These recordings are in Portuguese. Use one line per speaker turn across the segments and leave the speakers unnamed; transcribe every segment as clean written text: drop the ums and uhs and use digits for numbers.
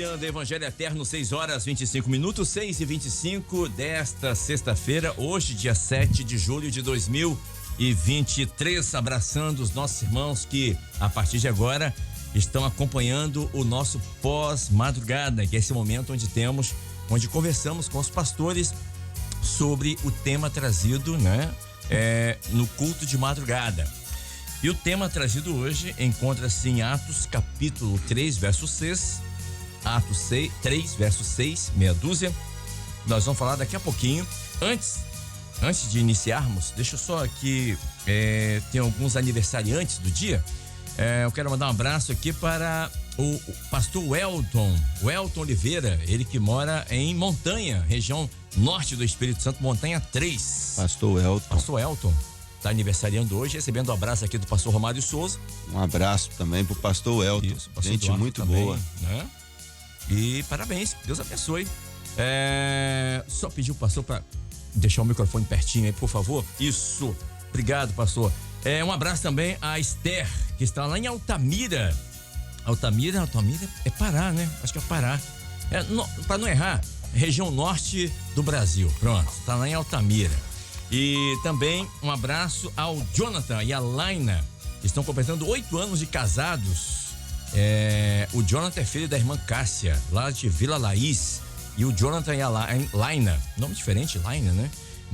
Iniciando Evangelho Eterno, 6h25, 6h25 desta sexta-feira, hoje, dia 7 de julho de 2023. Abraçando os nossos irmãos que, a partir de agora, estão acompanhando o nosso pós-madrugada, que é esse momento onde conversamos com os pastores sobre o tema trazido, né, no culto de madrugada. E o tema trazido hoje encontra-se em Atos, capítulo 3, verso 6. Atos 3, verso 6, meia dúzia. Nós vamos falar daqui a pouquinho. Antes de iniciarmos, deixa eu só aqui, tem alguns aniversariantes do dia. Eu quero mandar um abraço aqui para o pastor Welton Oliveira, ele que mora em Montanha, região norte do Espírito Santo, Montanha 3.
Pastor Welton.
Tá aniversariando hoje, recebendo um abraço aqui do pastor Romário Souza.
Um abraço também pro pastor Welton.
Isso, pastor
gente
Eduardo
muito
também,
boa.
Né? E parabéns, Deus abençoe. Só pedir o pastor para deixar o microfone pertinho aí, por favor. Isso, obrigado, pastor. Um abraço também a Esther, que está lá em Altamira. Altamira é Pará, né? Acho que é Pará. Para não errar, região norte do Brasil. Pronto, está lá em Altamira. E também um abraço ao Jonathan e a Laina, que estão completando 8 anos de casados. O Jonathan é filho da irmã Cássia, lá de Vila Laís. E o Jonathan e a Laina, nome diferente, Laina, né?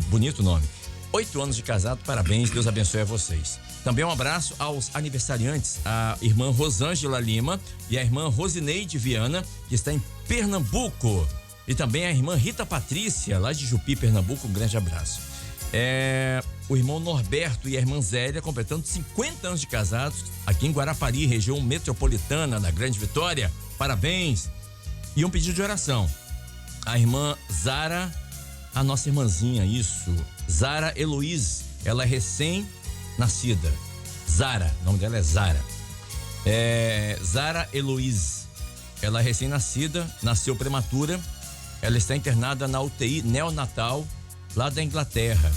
Bonito nome. 8 anos de casado, parabéns, Deus abençoe a vocês. Também um abraço aos aniversariantes, a irmã Rosângela Lima e a irmã Rosineide Viana, que está em Pernambuco. E também a irmã Rita Patrícia, lá de Jupi, Pernambuco, um grande abraço. O irmão Norberto e a irmã Zélia completando 50 anos de casados aqui em Guarapari, região metropolitana da Grande Vitória. Parabéns! E um pedido de oração. A irmã Zara, a nossa irmãzinha, isso, Zara Heloíse, ela é recém-nascida. Zara, o nome dela é Zara. Zara Heloíse, ela é recém-nascida, nasceu prematura. Ela está internada na UTI neonatal lá da Inglaterra,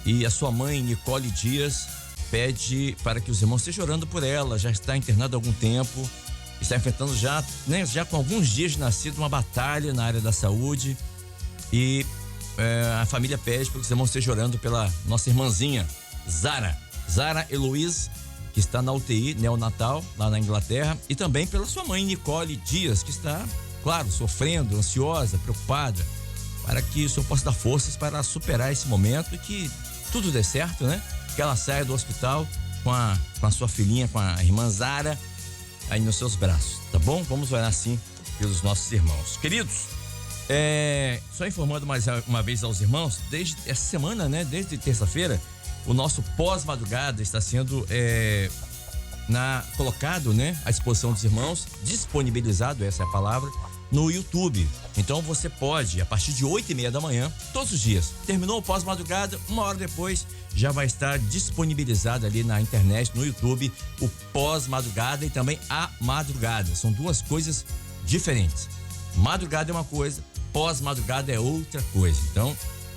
e a sua mãe, Nicole Dias, pede para que os irmãos estejam orando por ela. Já está internada há algum tempo, está enfrentando já com alguns dias de nascido, uma batalha na área da saúde, e a família pede para que os irmãos estejam orando pela nossa irmãzinha Zara Heloíse, que está na UTI neonatal lá na Inglaterra, e também pela sua mãe, Nicole Dias, que está, claro, sofrendo, ansiosa, preocupada, para que o Senhor possa dar forças para superar esse momento e que tudo dê certo, né? Que ela saia do hospital com a sua filhinha, com a irmã Zara, aí nos seus braços, tá bom? Vamos orar assim pelos nossos irmãos. Queridos, só informando mais uma vez aos irmãos, desde essa semana, né? Desde terça-feira, o nosso pós-madrugada está sendo colocado, né? À disposição dos irmãos, disponibilizado, essa é a palavra, no YouTube. Então você pode, a partir de 8h30 da manhã, todos os dias, terminou o pós-madrugada, 1 hora depois já vai estar disponibilizado ali na internet, no YouTube, o pós-madrugada e também a madrugada. São duas coisas diferentes. Madrugada é uma coisa, pós-madrugada é outra coisa. Então,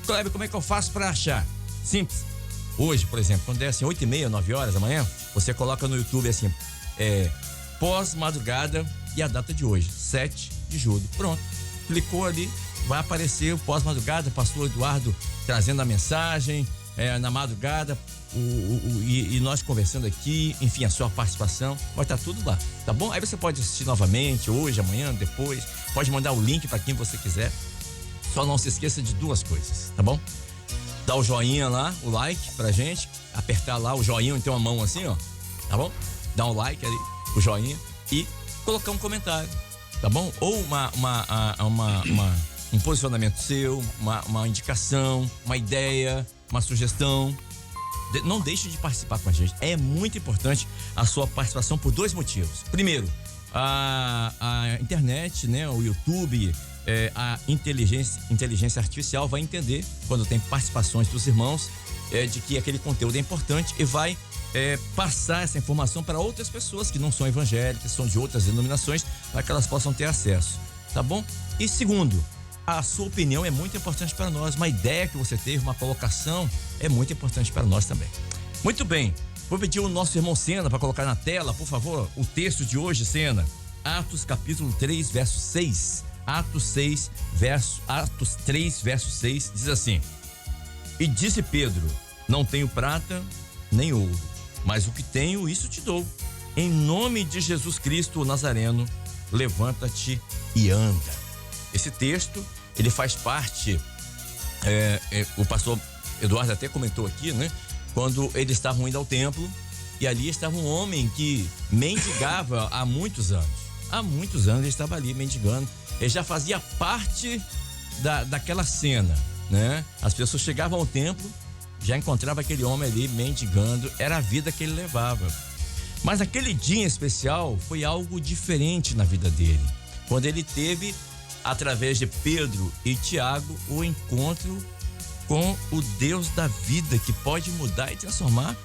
Kleber, como é que eu faço para achar? Simples. Hoje, por exemplo, quando é assim 8h30, 9 horas da manhã, você coloca no YouTube assim, pós-madrugada e a data de hoje, 7 de julho. Pronto. Clicou ali, vai aparecer o pós-madrugada, pastor Eduardo trazendo a mensagem na madrugada, e nós conversando aqui, enfim, a sua participação, vai estar tudo lá, tá bom? Aí você pode assistir novamente, hoje, amanhã, depois, pode mandar o link para quem você quiser. Só não se esqueça de duas coisas, tá bom? Dá o joinha lá, o like pra gente, apertar lá o joinha, então a mão assim, ó, tá bom? Dá um like ali, o joinha, e colocar um comentário, tá bom? Ou um posicionamento seu, uma indicação, uma ideia, uma sugestão. Não deixe de participar com a gente. É muito importante a sua participação por dois motivos. Primeiro, a internet, né, o YouTube, a inteligência artificial vai entender, quando tem participações dos irmãos, de que aquele conteúdo é importante e vai passar essa informação para outras pessoas que não são evangélicas, são de outras denominações, para que elas possam ter acesso, tá bom? E segundo, a sua opinião é muito importante para nós, uma ideia que você teve, uma colocação é muito importante para nós também. Muito bem, vou pedir o nosso irmão Sena para colocar na tela, por favor, o texto de hoje, Sena. Atos capítulo 3, verso 6. Atos 3, verso 6 diz assim: E disse Pedro: Não tenho prata nem ouro, mas o que tenho, isso te dou. Em nome de Jesus Cristo, o Nazareno, levanta-te e anda. Esse texto, ele faz parte, o pastor Eduardo até comentou aqui, né? Quando eles estavam indo ao templo, e ali estava um homem que mendigava há muitos anos. Há muitos anos ele estava ali mendigando. Ele já fazia parte daquela cena, né? As pessoas chegavam ao templo, já encontrava aquele homem ali mendigando, era a vida que ele levava. Mas aquele dia em especial foi algo diferente na vida dele, quando ele teve, através de Pedro e Tiago, o encontro com o Deus da vida, que pode mudar e transformar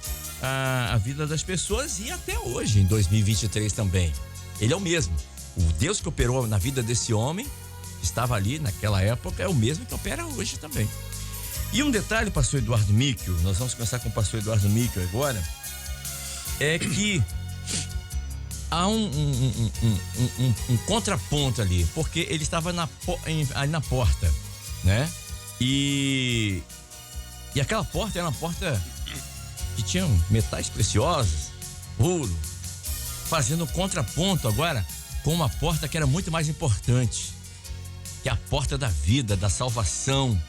a vida das pessoas, e até hoje, em 2023 também. Ele é o mesmo. O Deus que operou na vida desse homem, que estava ali naquela época, é o mesmo que opera hoje também. E um detalhe, pastor Eduardo Míquel, nós vamos começar com o pastor Eduardo Míquel agora, é que há um contraponto ali, porque ele estava ali na porta, né? E aquela porta era uma porta que tinha metais preciosos, ouro, fazendo contraponto agora com uma porta que era muito mais importante, que é a porta da vida, da salvação.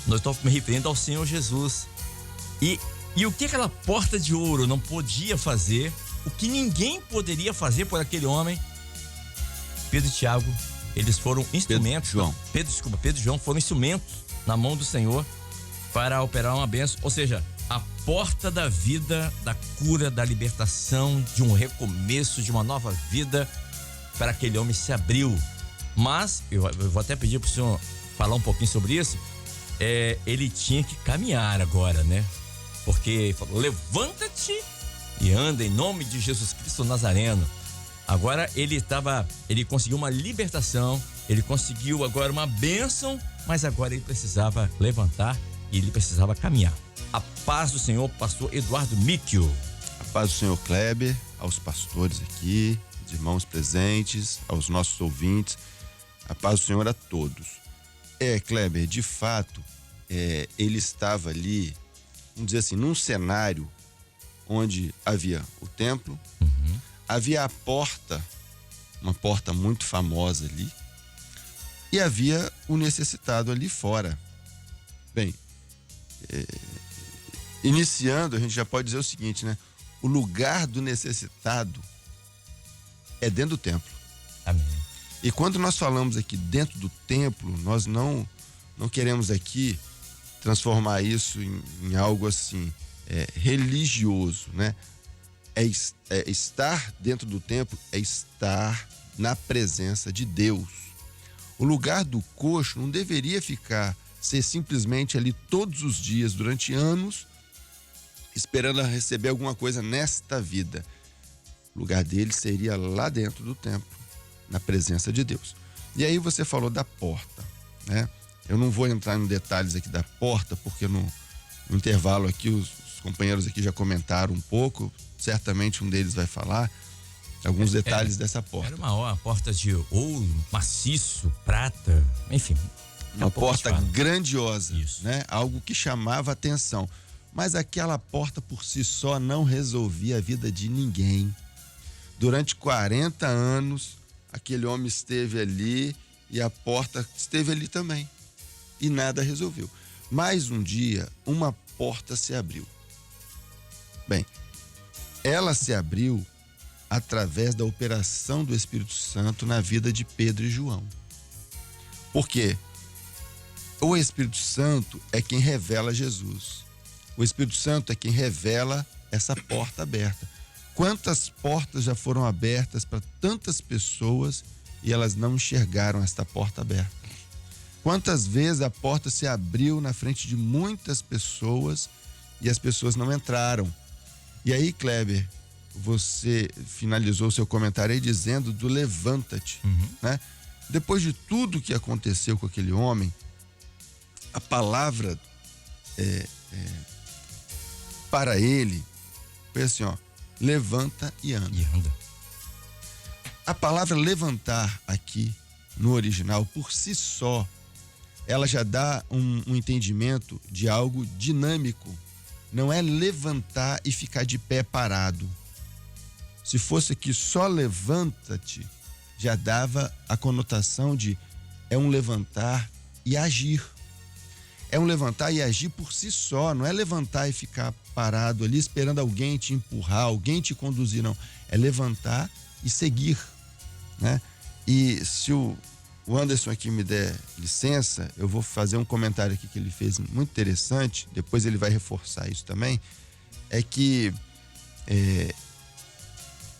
Nós estamos me referindo ao Senhor Jesus. E o que aquela porta de ouro não podia fazer, o que ninguém poderia fazer por aquele homem, Pedro e Tiago, eles foram instrumentos. Pedro e João foram instrumentos na mão do Senhor para operar uma bênção. Ou seja, a porta da vida, da cura, da libertação, de um recomeço, de uma nova vida, para aquele homem se abriu. Mas, eu vou até pedir para o senhor falar um pouquinho sobre isso. Ele tinha que caminhar agora, né? Porque ele falou: levanta-te e anda em nome de Jesus Cristo Nazareno. Agora ele conseguiu uma libertação, ele conseguiu agora uma bênção, mas agora ele precisava levantar e ele precisava caminhar. A paz do Senhor, pastor Eduardo Míquel.
A paz do Senhor Kleber, aos pastores aqui, os irmãos presentes, aos nossos ouvintes. A paz do Senhor a todos. Kleber, de fato, ele estava ali, vamos dizer assim, num cenário onde havia o templo, havia a porta, uma porta muito famosa ali, e havia o necessitado ali fora. Bem, iniciando, a gente já pode dizer o seguinte, né? O lugar do necessitado é dentro do templo.
Amém.
E quando nós falamos aqui dentro do templo, nós não queremos aqui transformar isso em algo assim, religioso, né? Estar dentro do templo é estar na presença de Deus. O lugar do coxo não deveria ser simplesmente ali todos os dias, durante anos, esperando receber alguma coisa nesta vida. O lugar dele seria lá dentro do templo, na presença de Deus. E aí você falou da porta, né? Eu não vou entrar em detalhes aqui da porta, porque no intervalo aqui os companheiros aqui já comentaram um pouco, certamente um deles vai falar alguns detalhes dessa porta.
Era uma porta de ouro, maciço, prata, enfim.
Uma porta grandiosa, né? Algo que chamava atenção. Mas aquela porta por si só não resolvia a vida de ninguém. Durante 40 anos, aquele homem esteve ali e a porta esteve ali também. E nada resolveu. Mais um dia, uma porta se abriu. Bem, ela se abriu através da operação do Espírito Santo na vida de Pedro e João. Por quê? O Espírito Santo é quem revela Jesus. O Espírito Santo é quem revela essa porta aberta. Quantas portas já foram abertas para tantas pessoas e elas não enxergaram esta porta aberta? Quantas vezes a porta se abriu na frente de muitas pessoas e as pessoas não entraram? E aí, Kleber, você finalizou o seu comentário aí dizendo do levanta-te, né? Depois de tudo que aconteceu com aquele homem, a palavra para ele foi assim, ó: levanta e anda. A palavra levantar aqui, no original, por si só, ela já dá um entendimento de algo dinâmico. Não é levantar e ficar de pé parado. Se fosse aqui só levanta-te, já dava a conotação de é um levantar e agir. É um levantar e agir por si só, não é levantar e ficar parado ali esperando alguém te empurrar, alguém te conduzir, não. É levantar e seguir, né? E se o Anderson aqui me der licença, eu vou fazer um comentário aqui que ele fez muito interessante, depois ele vai reforçar isso também, é que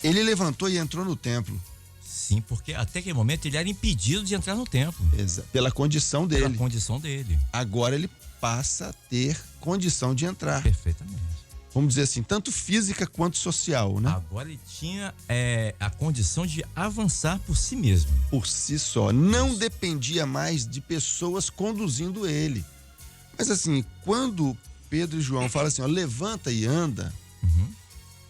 ele levantou e entrou no templo.
Sim, porque até aquele momento ele era impedido de entrar no templo.
Pela condição dele.
Pela condição dele.
Agora ele passa a ter condição de entrar.
Perfeitamente.
Vamos dizer assim, tanto física quanto social, né?
Agora ele tinha a condição de avançar por si mesmo.
Por si só. Não dependia mais de pessoas conduzindo ele. Mas assim, quando Pedro e João falam assim, ó, levanta e anda,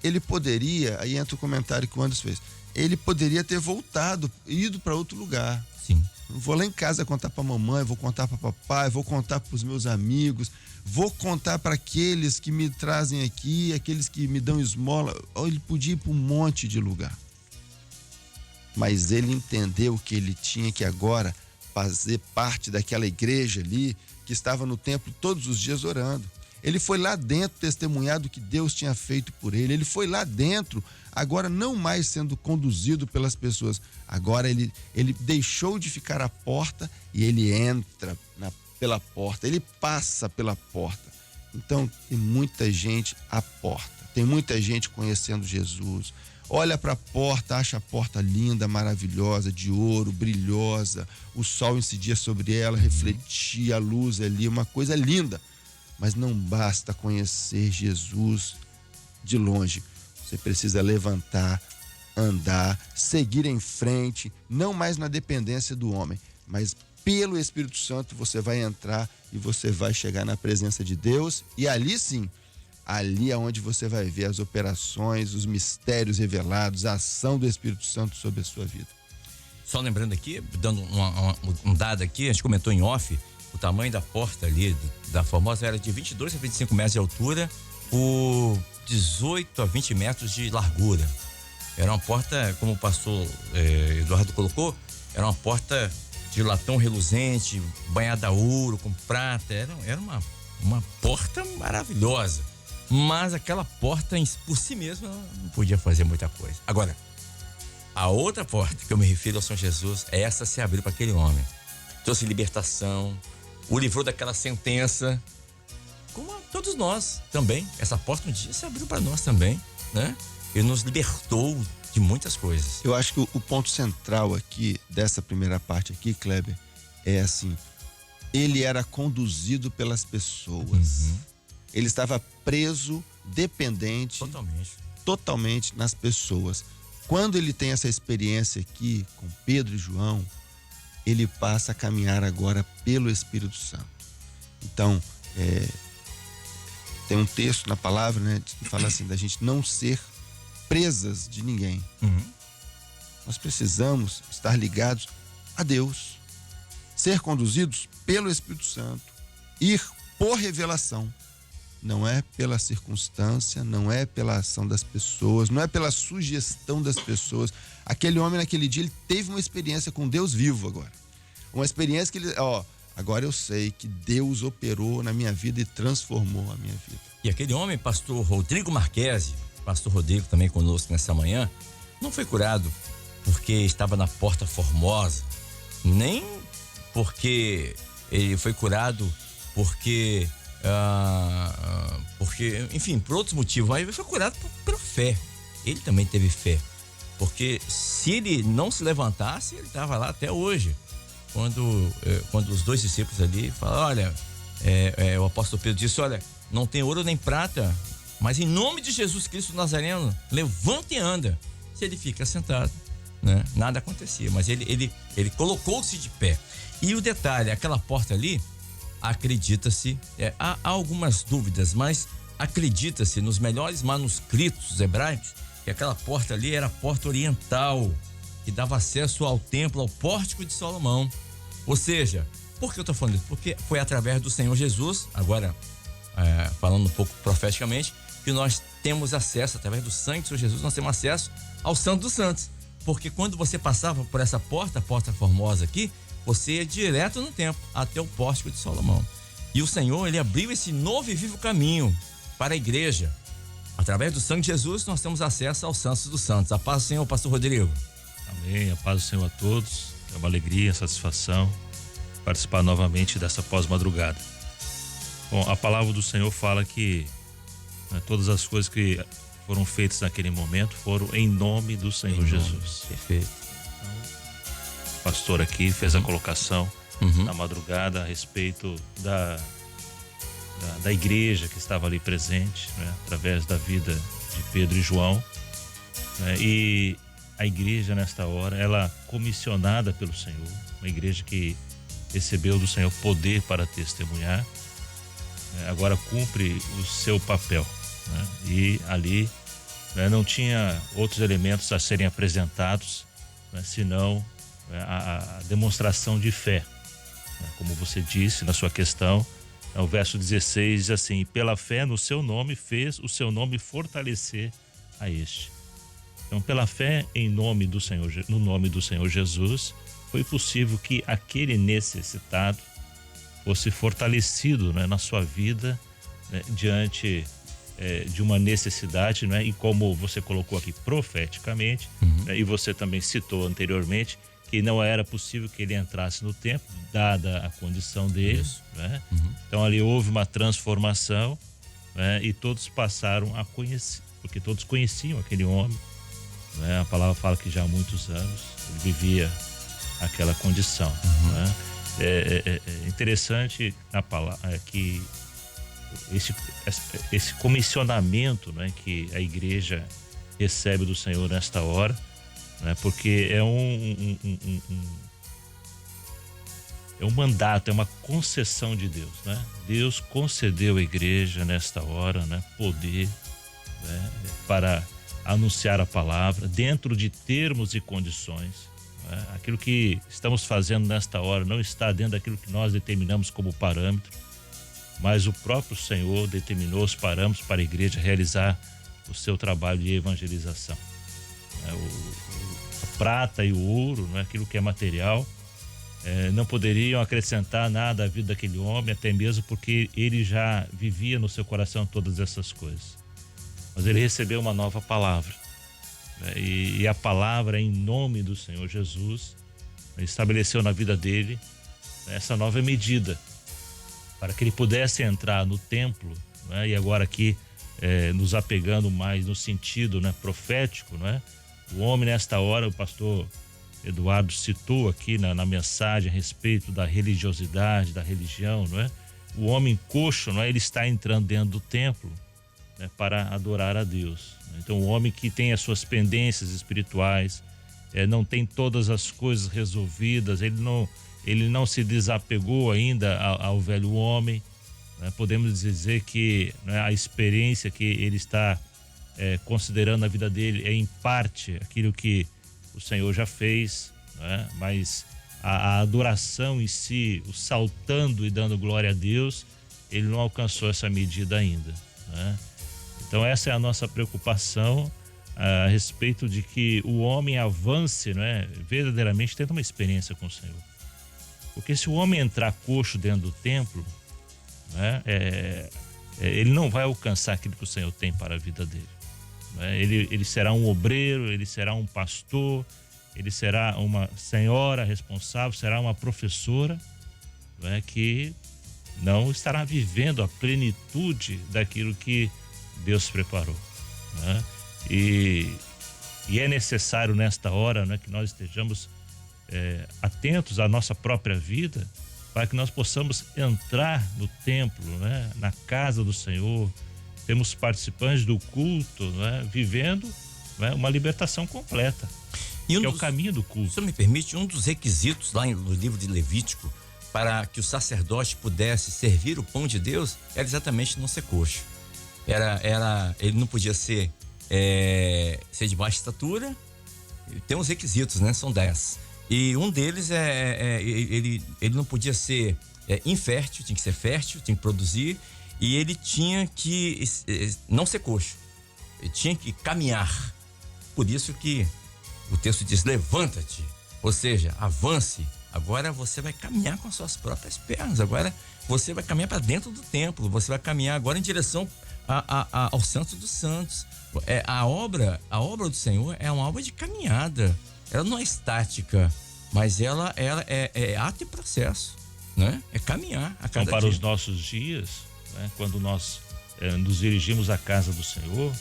ele poderia, aí entra o comentário que o Anderson fez, ele poderia ter voltado, ido para outro lugar.
Sim.
Vou lá em casa contar para mamãe, vou contar para papai, vou contar para os meus amigos, vou contar para aqueles que me trazem aqui, aqueles que me dão esmola. Ele podia ir para um monte de lugar. Mas ele entendeu que ele tinha que agora fazer parte daquela igreja ali que estava no templo todos os dias orando. Ele foi lá dentro testemunhar do que Deus tinha feito por ele. Ele foi lá dentro, agora não mais sendo conduzido pelas pessoas. Agora ele deixou de ficar à porta e ele entra pela porta. Ele passa pela porta. Então tem muita gente à porta. Tem muita gente conhecendo Jesus. Olha para a porta, acha a porta linda, maravilhosa, de ouro, brilhosa. O sol incidia sobre ela, refletia a luz ali, uma coisa linda. Mas não basta conhecer Jesus de longe. Você precisa levantar, andar, seguir em frente, não mais na dependência do homem, mas pelo Espírito Santo você vai entrar e você vai chegar na presença de Deus. E ali sim, ali é onde você vai ver as operações, os mistérios revelados, a ação do Espírito Santo sobre a sua vida.
Só lembrando aqui, dando um dado aqui, a gente comentou em off, o tamanho da porta ali da Formosa era de 22 a 25 metros de altura por 18 a 20 metros de largura. Era uma porta, como o pastor Eduardo colocou, era uma porta de latão reluzente, banhada a ouro, com prata. Era uma porta maravilhosa. Mas aquela porta por si mesma não podia fazer muita coisa. Agora, a outra porta que eu me refiro ao Senhor Jesus, essa se abriu para aquele homem. Trouxe libertação, o livrou daquela sentença, como a todos nós também. Essa porta um dia se abriu para nós também, né? Ele nos libertou de muitas coisas.
Eu acho que o ponto central aqui, dessa primeira parte aqui, Kleber, é assim, ele era conduzido pelas pessoas. Ele estava preso, dependente, totalmente nas pessoas. Quando ele tem essa experiência aqui com Pedro e João, ele passa a caminhar agora pelo Espírito Santo. Então, tem um texto na palavra, né, que fala assim, da gente não ser presas de ninguém. Nós precisamos estar ligados a Deus, ser conduzidos pelo Espírito Santo, ir por revelação. Não é pela circunstância, não é pela ação das pessoas, não é pela sugestão das pessoas. Aquele homem naquele dia, ele teve uma experiência com Deus vivo agora. Uma experiência que ele, agora eu sei que Deus operou na minha vida e transformou a minha vida.
E aquele homem, pastor Rodrigo Marquesi, pastor Rodrigo também conosco nessa manhã, não foi curado porque estava na Porta Formosa, nem porque ele foi curado porque enfim, por outros motivos, mas ele foi curado pela fé. Ele também teve fé, porque se ele não se levantasse, ele estava lá até hoje. Quando os dois discípulos ali falaram, olha, o apóstolo Pedro disse, olha, não tem ouro nem prata, mas em nome de Jesus Cristo Nazareno, levanta e anda. Se ele fica sentado, né, nada acontecia, mas ele colocou-se de pé. E o detalhe, aquela porta ali, acredita-se, há algumas dúvidas, mas acredita-se nos melhores manuscritos hebraicos que aquela porta ali era a porta oriental, que dava acesso ao templo, ao pórtico de Salomão. Ou seja, por que eu estou falando isso? Porque foi através do Senhor Jesus, agora falando um pouco profeticamente, que nós temos acesso, através do sangue do Senhor Jesus, nós temos acesso ao Santo dos Santos. Porque quando você passava por essa porta, a porta formosa aqui, você ia direto no templo, até o pórtico de Salomão. E o Senhor, ele abriu esse novo e vivo caminho para a igreja. Através do sangue de Jesus, nós temos acesso aos Santos dos Santos. A paz do Senhor, pastor Rodrigo.
Amém, a paz do Senhor a todos. É uma alegria, satisfação participar novamente dessa pós-madrugada. Bom, a palavra do Senhor fala que todas as coisas que foram feitas naquele momento foram em nome do Senhor Jesus.
Perfeito.
Então, o pastor aqui fez a colocação na madrugada a respeito da igreja que estava ali presente, né, através da vida de Pedro e João, né, e a igreja nesta hora, ela comissionada pelo Senhor, uma igreja que recebeu do Senhor poder para testemunhar, agora cumpre o seu papel, né, e ali, né, não tinha outros elementos a serem apresentados, né, senão a demonstração de fé, né, como você disse na sua questão. O verso 16 diz assim: pela fé no seu nome fez o seu nome fortalecer a este. Então, pela fé em nome do Senhor, no nome do Senhor Jesus, foi possível que aquele necessitado fosse fortalecido, né, na sua vida, né, diante de uma necessidade, né, e como você colocou aqui profeticamente, né, e você também citou anteriormente, que não era possível que ele entrasse no templo, dada a condição dele, né? Então ali houve uma transformação, né? E todos passaram a conhecer, porque todos conheciam aquele homem, né? A palavra fala que já há muitos anos ele vivia aquela condição, né? É interessante na palavra que esse comissionamento, né, que a igreja recebe do Senhor nesta hora, né, porque é um mandato, é uma concessão de Deus, né? Deus concedeu à igreja nesta hora, né, poder, né, para anunciar a palavra dentro de termos e condições, né? Aquilo que estamos fazendo nesta hora não está dentro daquilo que nós determinamos como parâmetro, mas o próprio Senhor determinou os parâmetros para a igreja realizar o seu trabalho de evangelização. A prata e o ouro, não é, aquilo que é material, não poderiam acrescentar nada à vida daquele homem, até mesmo porque ele já vivia no seu coração todas essas coisas. Mas ele recebeu uma nova palavra, né, e a palavra em nome do Senhor Jesus estabeleceu na vida dele essa nova medida para que ele pudesse entrar no templo, né, e agora aqui nos apegando mais no sentido, né, profético, né? O homem nesta hora, o pastor Eduardo citou aqui na mensagem a respeito da religiosidade, da religião, não é? O homem coxo, não é? Ele está entrando dentro do templo, né, para adorar a Deus. Então, o homem que tem as suas pendências espirituais, não tem todas as coisas resolvidas, ele não se desapegou ainda ao velho homem, né? Podemos dizer que, né, a experiência que ele está considerando a vida dele é em parte aquilo que o Senhor já fez, né? Mas a adoração em si, o saltando e dando glória a Deus, ele não alcançou essa medida ainda, né? Então essa é a nossa preocupação a respeito de que o homem avance, né, verdadeiramente tendo uma experiência com o Senhor. Porque se o homem entrar coxo dentro do templo, né, ele não vai alcançar aquilo que o Senhor tem para a vida dele. Ele será um obreiro, ele será um pastor, ele será uma senhora responsável, será uma professora, né, que não estará vivendo a plenitude daquilo que Deus preparou, né? E é necessário nesta hora, né, que nós estejamos atentos à nossa própria vida, para que nós possamos entrar no templo, né, na casa do Senhor. Temos participantes do culto, né, vivendo, né, uma libertação completa, que é o caminho do culto.
Se me permite, um dos requisitos lá no livro de Levítico para que o sacerdote pudesse servir o pão de Deus era exatamente não ser coxo. Ele não podia ser de baixa estatura, tem uns requisitos, né? São 10. E um deles ele não podia ser infértil, tinha que ser fértil, tinha que produzir, e ele tinha que não ser coxo, ele tinha que caminhar. Por isso que o texto diz: levanta-te, ou seja, avance. Agora você vai caminhar com as suas próprias pernas, agora você vai caminhar para dentro do templo, você vai caminhar agora em direção ao Santo dos Santos. A obra do Senhor é uma obra de caminhada, ela não é estática, mas ela é ato e processo, né? É caminhar a cada
então, para
dia.
os nossos dias, né, quando nós nos dirigimos à casa do Senhor,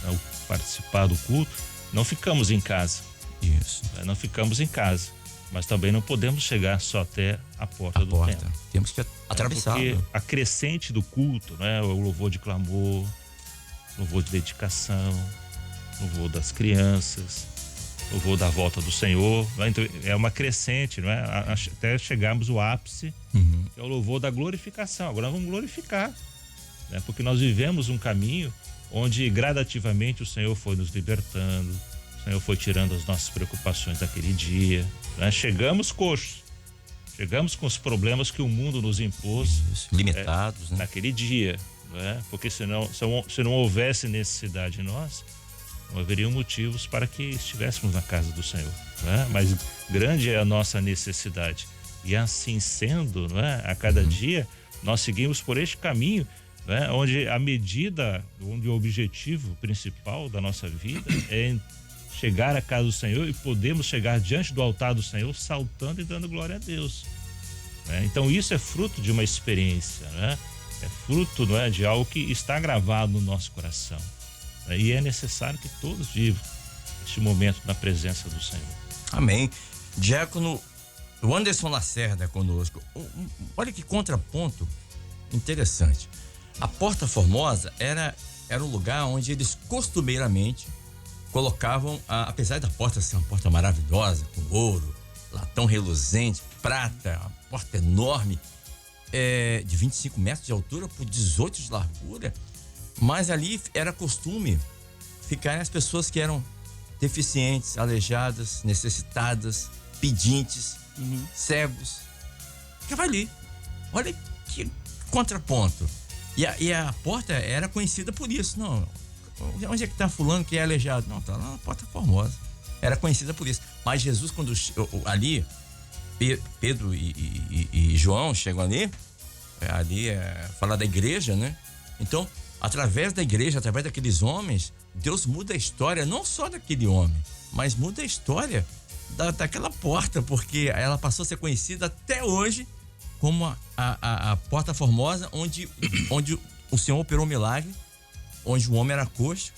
né, participar do culto, não ficamos em casa.
Isso.
Não ficamos em casa, mas também não podemos chegar só até a porta do templo.
Temos que atravessar.
Porque a crescente do culto, né, o louvor de clamor, louvor de dedicação, louvor das crianças, louvor da volta do Senhor, né? Então, é uma crescente, não é? Até chegarmos ao ápice, que é o louvor da glorificação. Agora nós vamos glorificar, né? Porque nós vivemos um caminho onde gradativamente o Senhor foi nos libertando, o Senhor foi tirando as nossas preocupações daquele dia, né? Chegamos coxos, chegamos com os problemas que o mundo nos impôs,
limitados, né?
Naquele dia, né? Porque se não houvesse necessidade em nós, não haveriam motivos para que estivéssemos na casa do Senhor, né? Mas grande é a nossa necessidade, e assim sendo, né, a cada dia nós seguimos por este caminho, né, onde o objetivo principal da nossa vida é chegar à casa do Senhor, e podemos chegar diante do altar do Senhor saltando e dando glória a Deus, né? Então isso é fruto de uma experiência, né? É fruto, não é, de algo que está gravado no nosso coração, né? E é necessário que todos vivam este momento na presença do Senhor.
Amém. Diácono Anderson Lacerda conosco. Olha que contraponto interessante. A Porta Formosa era um lugar onde eles costumeiramente colocavam, apesar da porta ser uma porta maravilhosa, com ouro, latão reluzente, prata, uma porta enorme, de 25 metros de altura por 18 de largura, mas ali era costume ficarem as pessoas que eram deficientes, aleijadas, necessitadas, pedintes, cegos. Ficava ali. Olha que contraponto. E a porta era conhecida por isso. Não, onde é que tá fulano que é aleijado? Não, tá lá na Porta Formosa. Era conhecida por isso. Mas Jesus, quando ali, Pedro e João chegam ali falar da igreja, né? Então, através da igreja, através daqueles homens, Deus muda a história, não só daquele homem, mas muda a história daquela porta, porque ela passou a ser conhecida até hoje como a Porta Formosa, onde o Senhor operou um milagre, onde o homem era coxo,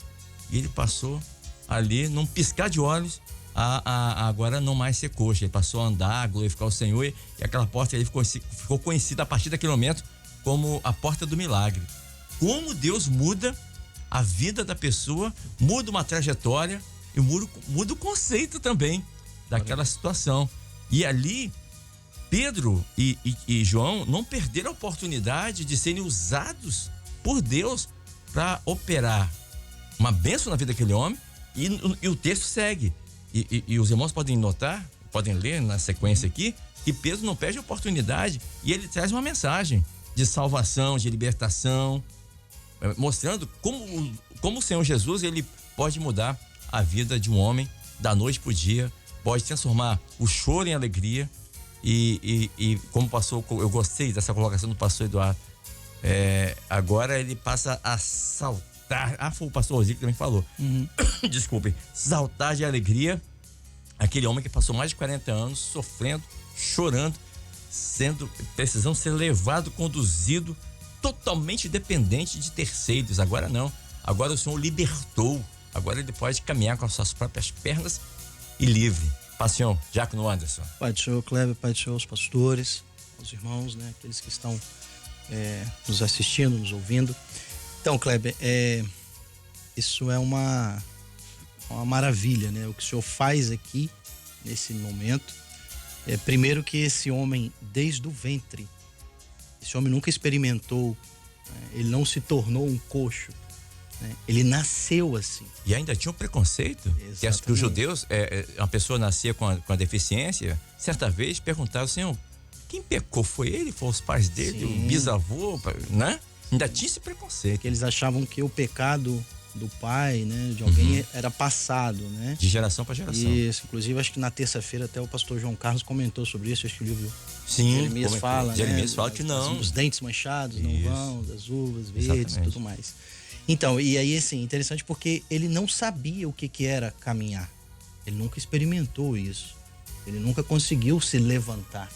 e ele passou ali, num piscar de olhos, agora não mais ser coxo. Ele passou a andar, a glorificar o Senhor, e aquela porta ali ficou conhecida a partir daquele momento como a Porta do Milagre. Como Deus muda a vida da pessoa, muda uma trajetória e muda o conceito também daquela situação. E ali, Pedro e João não perderam a oportunidade de serem usados por Deus para operar uma bênção na vida daquele homem, e o texto segue. E os irmãos podem notar, podem ler na sequência aqui, que Pedro não perde a oportunidade, e ele traz uma mensagem de salvação, de libertação, mostrando como o Senhor Jesus, ele pode mudar a vida de um homem da noite pro dia, pode transformar o choro em alegria, e como pastor, eu gostei dessa colocação do pastor Eduardo, agora ele passa a saltar, foi o pastor Rosico que também falou, desculpe, saltar de alegria, aquele homem que passou mais de 40 anos sofrendo, chorando, precisando ser levado, conduzido, totalmente dependente de terceiros. Agora não, agora o Senhor libertou, agora ele pode caminhar com as suas próprias pernas e livre. Pastor Diácono Anderson.
Pai do Senhor Kleber, Pai do Senhor, os pastores, os irmãos, né, aqueles que estão nos assistindo, nos ouvindo. Então, Kleber, isso é uma maravilha, né? O que o Senhor faz aqui nesse momento. Primeiro que esse homem, desde o ventre, esse homem nunca experimentou, ele não se tornou um coxo, né? Ele nasceu assim.
E ainda tinha um preconceito. Que os judeus, uma pessoa nascia com a deficiência, certa vez perguntaram, Senhor, quem pecou? Foi ele? Foi os pais dele?
Sim.
O bisavô? Né? Ainda tinha esse preconceito.
Que eles achavam que o pecado do pai, né, de alguém era passado, né?
De geração para geração.
Isso, inclusive acho que na terça-feira até o pastor João Carlos comentou sobre isso, acho que o livro
Jeremias
fala,
Jeremias fala que não.
Os dentes manchados não vão, das uvas verdes e tudo mais. Então, e aí assim, interessante porque ele não sabia o que era caminhar. Ele nunca experimentou isso. Ele nunca conseguiu se levantar.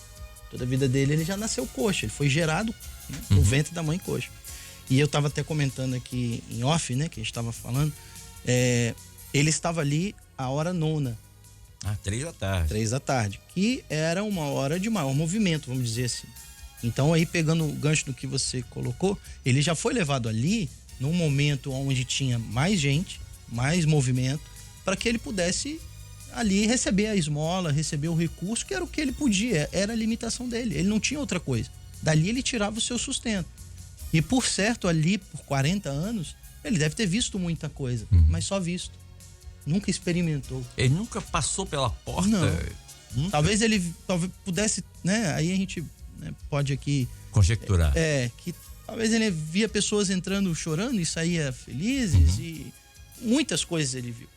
Toda a vida dele ele já nasceu coxa, ele foi gerado, né, no ventre da mãe coxa. E eu estava até comentando aqui em off, né, que a gente estava falando, ele estava ali a hora 9.
3 da tarde.
3 da tarde, que era uma hora de maior movimento, vamos dizer assim. Então aí, pegando o gancho do que você colocou, ele já foi levado ali num momento onde tinha mais gente, mais movimento, para que ele pudesse ali receber a esmola, receber o recurso, que era o que ele podia, era a limitação dele, ele não tinha outra coisa. Dali ele tirava o seu sustento. E por certo, ali, por 40 anos, ele deve ter visto muita coisa, mas só visto. Nunca experimentou.
Ele nunca passou pela porta?
Não.
Nunca.
Talvez ele pudesse, né? Aí a gente, né, pode aqui...
Conjecturar.
Que talvez ele via pessoas entrando chorando e saía felizes e muitas coisas ele viu.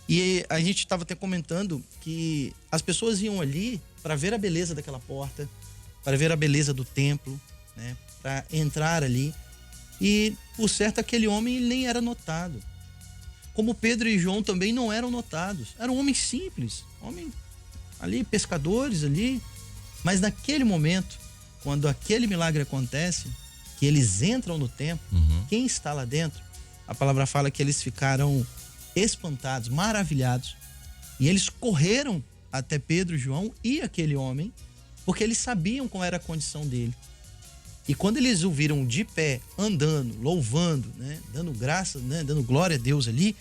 E a gente estava até comentando que as pessoas iam ali para ver a beleza daquela porta, para ver a beleza do templo, né? Para entrar ali. E, por certo, aquele homem ele nem era notado. Como Pedro e João também não eram notados. Eram homens simples, homens ali, pescadores ali. Mas naquele momento, quando aquele milagre acontece, que eles entram no templo, quem está lá dentro, a palavra fala que eles ficaram espantados, maravilhados. E eles correram até Pedro, João e aquele homem, porque eles sabiam qual era a condição dele. E quando eles o viram de pé, andando, louvando, né, dando graça, né, dando glória a Deus ali,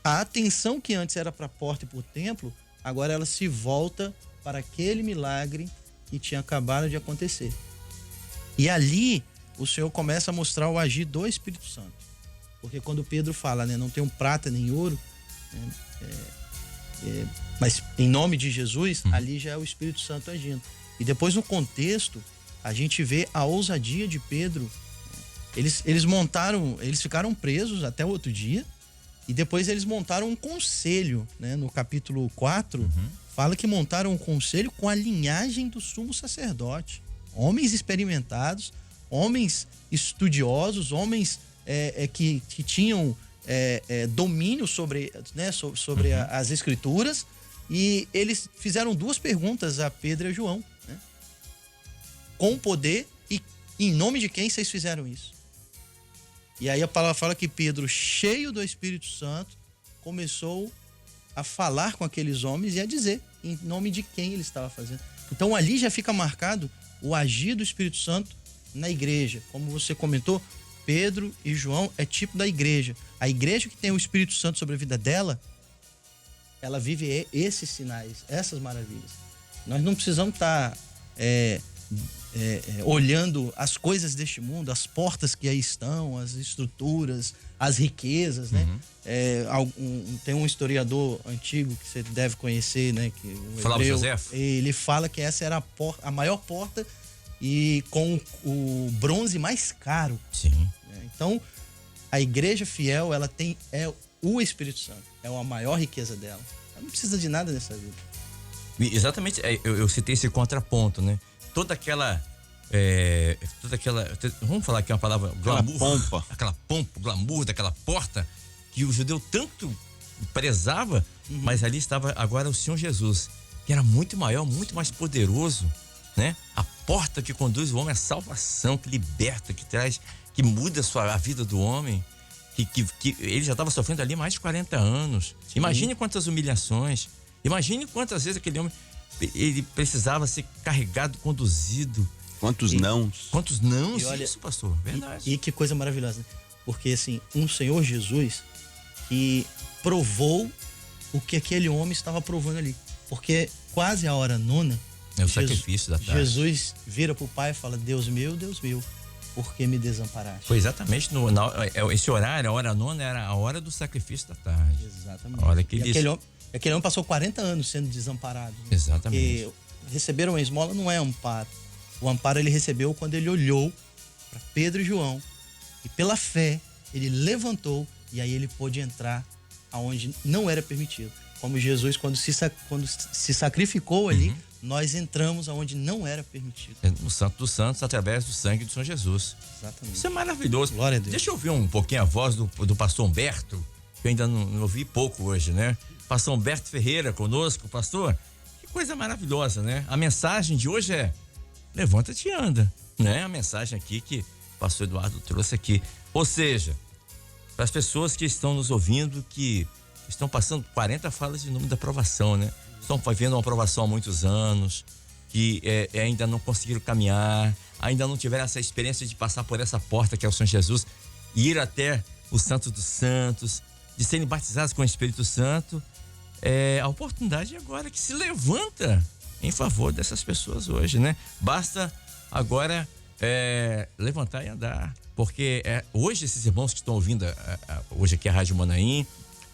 a atenção que antes era para a porta e para o templo, agora ela se volta para aquele milagre que tinha acabado de acontecer. E ali o Senhor começa a mostrar o agir do Espírito Santo. Porque quando Pedro fala, né, não tenho prata nem ouro, né, mas em nome de Jesus, ali já é o Espírito Santo agindo. E depois no contexto, a gente vê a ousadia de Pedro. Eles ficaram presos até o outro dia, e depois eles montaram um conselho, né? No capítulo 4, fala que montaram um conselho com a linhagem do sumo sacerdote. Homens experimentados, homens estudiosos, homens que tinham domínio sobre, né, sobre as escrituras, e eles fizeram 2 perguntas a Pedro e a João, né? Com poder, e em nome de quem vocês fizeram isso? E aí a palavra fala que Pedro, cheio do Espírito Santo, começou a falar com aqueles homens e a dizer em nome de quem ele estava fazendo. Então ali já fica marcado o agir do Espírito Santo na igreja. Como você comentou, Pedro e João é tipo da igreja. A igreja que tem o Espírito Santo sobre a vida dela, ela vive esses sinais, essas maravilhas. Nós não precisamos estar olhando as coisas deste mundo, as portas que aí estão, as estruturas, as riquezas, né? Tem um historiador antigo que você deve conhecer, né? Que o
Flávio
hebreu,
José.
ele fala que essa era a maior porta e com o bronze mais caro.
Sim.
Né? Então, a igreja fiel, ela tem o Espírito Santo, é a maior riqueza dela. Ela não precisa de nada nessa vida.
Exatamente, eu citei esse contraponto, né? Toda aquela, vamos falar aqui uma palavra, glamour, aquela pompa, glamour daquela porta que o judeu tanto prezava, mas ali estava agora o Senhor Jesus, que era muito maior, muito mais poderoso, né? A porta que conduz o homem à salvação, que liberta, que traz, que muda a vida do homem, que ele já estava sofrendo ali mais de 40 anos. Sim. Imagine quantas humilhações, imagine quantas vezes aquele homem ele precisava ser carregado, conduzido.
Quantos nãos?
Quantos nãos?
E olha,
isso, pastor, verdade.
E que coisa maravilhosa, né? Porque assim, um Senhor Jesus que provou o que aquele homem estava provando ali. Porque quase a hora 9,
é o sacrifício da tarde.
Jesus vira pro Pai e fala: Deus meu, por que me desamparaste?
Foi exatamente esse horário, a hora nona, era a hora do sacrifício da tarde.
Exatamente.
A hora que
aquele homem passou 40 anos sendo desamparado. Né?
Exatamente.
Porque receberam a esmola não é amparo. O amparo ele recebeu quando ele olhou para Pedro e João e pela fé ele levantou e aí ele pôde entrar aonde não era permitido. Como Jesus, quando se sacrificou ali, nós entramos aonde não era permitido.
No Santo dos Santos, através do sangue do Senhor Jesus.
Exatamente.
Isso é maravilhoso.
Glória a Deus.
Deixa eu ouvir um pouquinho a voz do pastor Humberto, que eu ainda não ouvi pouco hoje, né? Pastor Humberto Ferreira conosco, pastor. Que coisa maravilhosa, né? A mensagem de hoje é: levanta-te e anda, né? A mensagem aqui que o pastor Eduardo trouxe aqui. Ou seja, para as pessoas que estão nos ouvindo, que estão passando 40 falas de número da aprovação, né? Estão vivendo uma aprovação há muitos anos, que ainda não conseguiram caminhar, ainda não tiveram essa experiência de passar por essa porta que é o Senhor Jesus, e ir até o Santo dos Santos, de serem batizados com o Espírito Santo. A oportunidade agora que se levanta em favor dessas pessoas hoje, né? Basta agora levantar e andar, porque hoje esses irmãos que estão ouvindo hoje aqui a Rádio Manaim,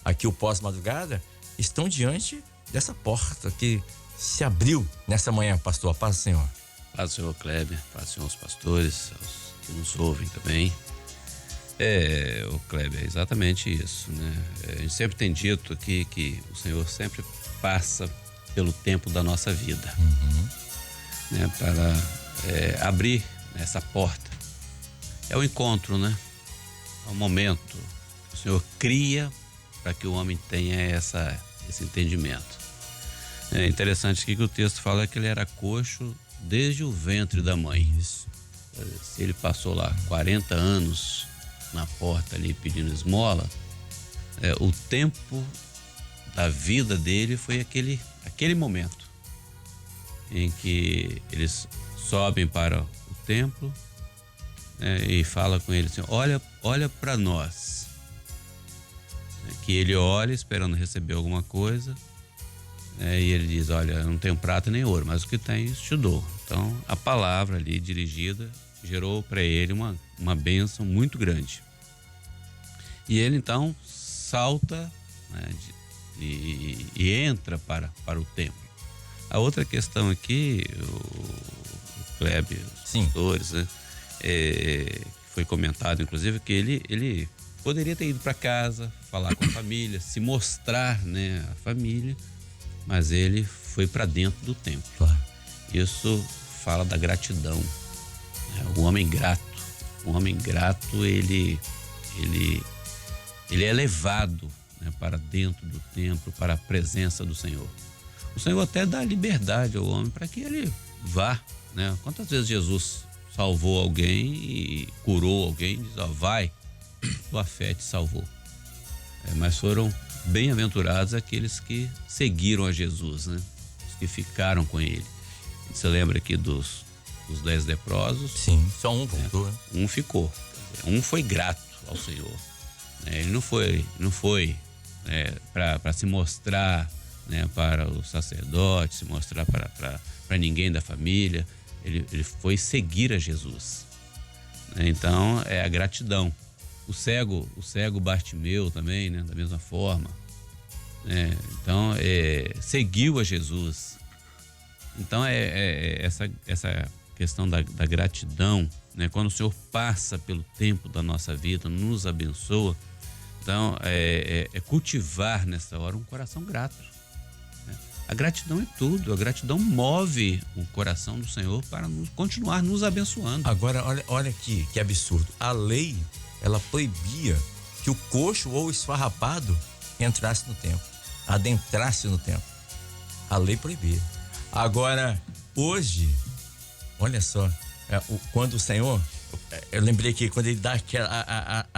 aqui o Pós-Madrugada, estão diante dessa porta que se abriu nessa manhã, pastor. Paz do Senhor.
Paz do Senhor Kleber, paz do Senhor os pastores, os que nos ouvem também. O Kleber, é exatamente isso, né? A gente sempre tem dito aqui que o Senhor sempre passa pelo tempo da nossa vida, né? Para abrir essa porta. É o encontro, né? É o momento que o Senhor cria para que o homem tenha esse entendimento. É interessante aqui que o texto fala que ele era coxo desde o ventre da mãe.
Isso.
Se ele passou lá 40 anos na porta ali pedindo esmola, o tempo da vida dele foi aquele momento em que eles sobem para o templo, e fala com ele assim: olha para nós. Que ele olha esperando receber alguma coisa, e ele diz: olha, eu não tenho prata nem ouro, mas o que tem te dou. Então a palavra ali dirigida gerou para ele uma bênção muito grande, e ele então salta, né, e entra para o templo. A outra questão aqui, o Kleber, os pastores, né, foi comentado inclusive que ele poderia ter ido para casa, falar com a família, se mostrar, né, a família, mas ele foi para dentro do templo.
Claro.
Isso fala da gratidão, né? O homem grato, ele é levado, né, para dentro do templo, para a presença do Senhor. O Senhor até dá liberdade ao homem para que ele vá, né? Quantas vezes Jesus salvou alguém e curou alguém, diz: vai, tua fé te salvou. Mas foram bem-aventurados aqueles que seguiram a Jesus, né? Os que ficaram com ele. Você lembra aqui dos 10 leprosos?
Sim, só um voltou, né?
Um ficou. Um foi grato ao Senhor. Ele não foi para se mostrar, né, para o sacerdote, se mostrar para ninguém da família. Ele foi seguir a Jesus. Então, é a gratidão. O cego Bartimeu também, né, da mesma forma. Então, seguiu a Jesus. Então, essa questão da gratidão, né, quando o Senhor passa pelo tempo da nossa vida, nos abençoa. Então, cultivar nessa hora um coração grato. A gratidão é tudo. A gratidão move o coração do Senhor para continuar nos abençoando.
Agora, olha aqui, que absurdo. A lei, ela proibia que o coxo ou o esfarrapado entrasse no templo, adentrasse no templo. A lei proibia. Agora, hoje, olha só, quando o Senhor, eu lembrei que quando ele dá aquela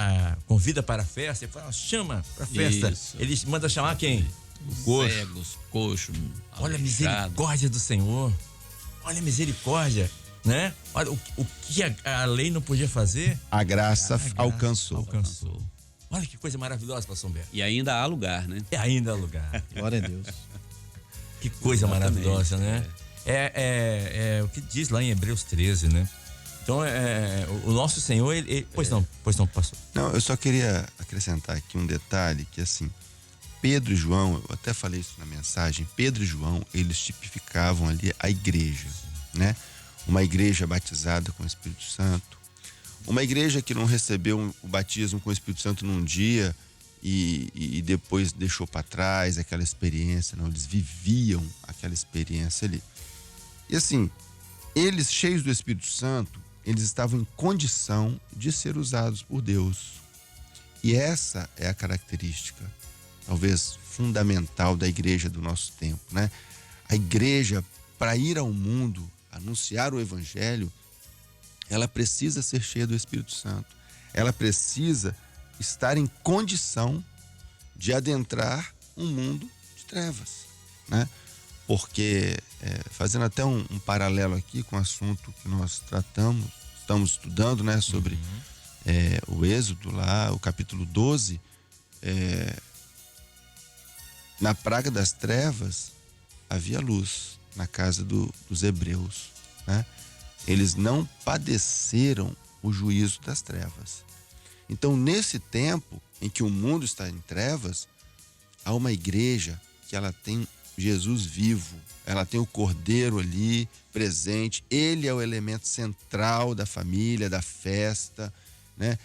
convida para a festa, ele fala: chama para a festa.
Isso.
Ele manda chamar quem? O coxo.
Cegos, coxo.
Olha a misericórdia do Senhor. Olha a misericórdia, né? Olha o que a lei não podia fazer.
A graça alcançou.
Olha que coisa maravilhosa, pastor Humberto.
E ainda há lugar, né?
Ainda há lugar.
Glória a Deus.
Que coisa maravilhosa, né? É o que diz lá em Hebreus 13, né? Então, o nosso Senhor, pois não, pastor.
Não, eu só queria acrescentar aqui um detalhe, que assim, Pedro e João, eu até falei isso na mensagem, Pedro e João, eles tipificavam ali a igreja, né? Uma igreja batizada com o Espírito Santo, uma igreja que não recebeu o batismo com o Espírito Santo num dia e depois deixou para trás aquela experiência, não, eles viviam aquela experiência ali. E assim, eles cheios do Espírito Santo, eles estavam em condição de ser usados por Deus. E essa é a característica, talvez fundamental da igreja do nosso tempo, né? A igreja, para ir ao mundo, anunciar o evangelho, ela precisa ser cheia do Espírito Santo. Ela precisa estar em condição de adentrar um mundo de trevas, né? Porque, fazendo até um paralelo aqui com o assunto que nós estamos estudando, né, sobre o Êxodo lá, o capítulo 12, na praga das trevas havia luz na casa dos hebreus, né? Eles não padeceram o juízo das trevas. Então, nesse tempo em que o mundo está em trevas, há uma igreja que ela tem Jesus vivo, ela tem o Cordeiro ali presente, ele é o elemento central da família, da festa, né?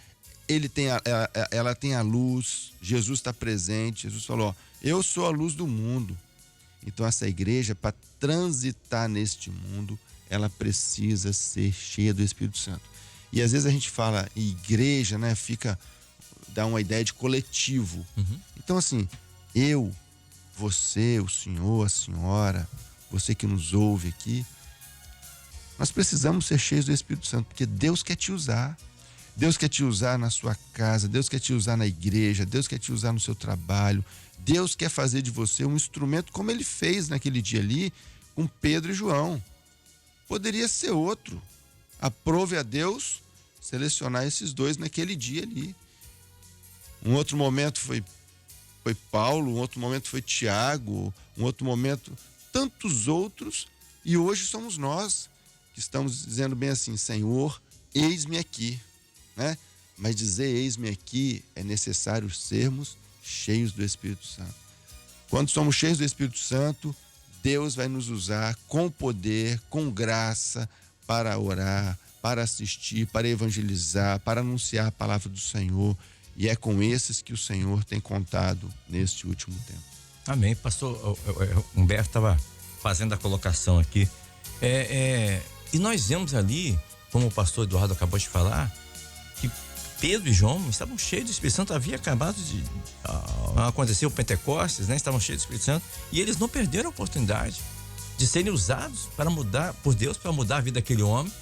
Ela tem a luz, Jesus está presente, Jesus falou, ó, eu sou a luz do mundo. Então essa igreja, para transitar neste mundo, ela precisa ser cheia do Espírito Santo. E às vezes a gente fala igreja, né? Dá uma ideia de coletivo. Então assim, eu, você, o senhor, a senhora, você que nos ouve aqui, nós precisamos ser cheios do Espírito Santo, porque Deus quer te usar. Deus quer te usar na sua casa, Deus quer te usar na igreja, Deus quer te usar no seu trabalho. Deus quer fazer de você um instrumento como ele fez naquele dia ali com Pedro e João. Poderia ser outro. Aprove a Deus selecionar esses dois naquele dia ali. Um outro momento foi Paulo, um outro momento foi Tiago, um outro momento, tantos outros, e hoje somos nós que estamos dizendo bem assim, Senhor, eis-me aqui, né? Mas dizer eis-me aqui é necessário sermos cheios do Espírito Santo. Quando somos cheios do Espírito Santo, Deus vai nos usar com poder, com graça, para orar, para assistir, para evangelizar, para anunciar a palavra do Senhor. E é com esses que o Senhor tem contado neste último tempo.
Amém. Pastor Humberto estava fazendo a colocação aqui. E nós vemos ali, como o pastor Eduardo acabou de falar, que Pedro e João estavam cheios do Espírito Santo. Havia acabado de acontecer o Pentecostes, né? Estavam cheios do Espírito Santo. E eles não perderam a oportunidade de serem usados por Deus, para mudar a vida daquele homem.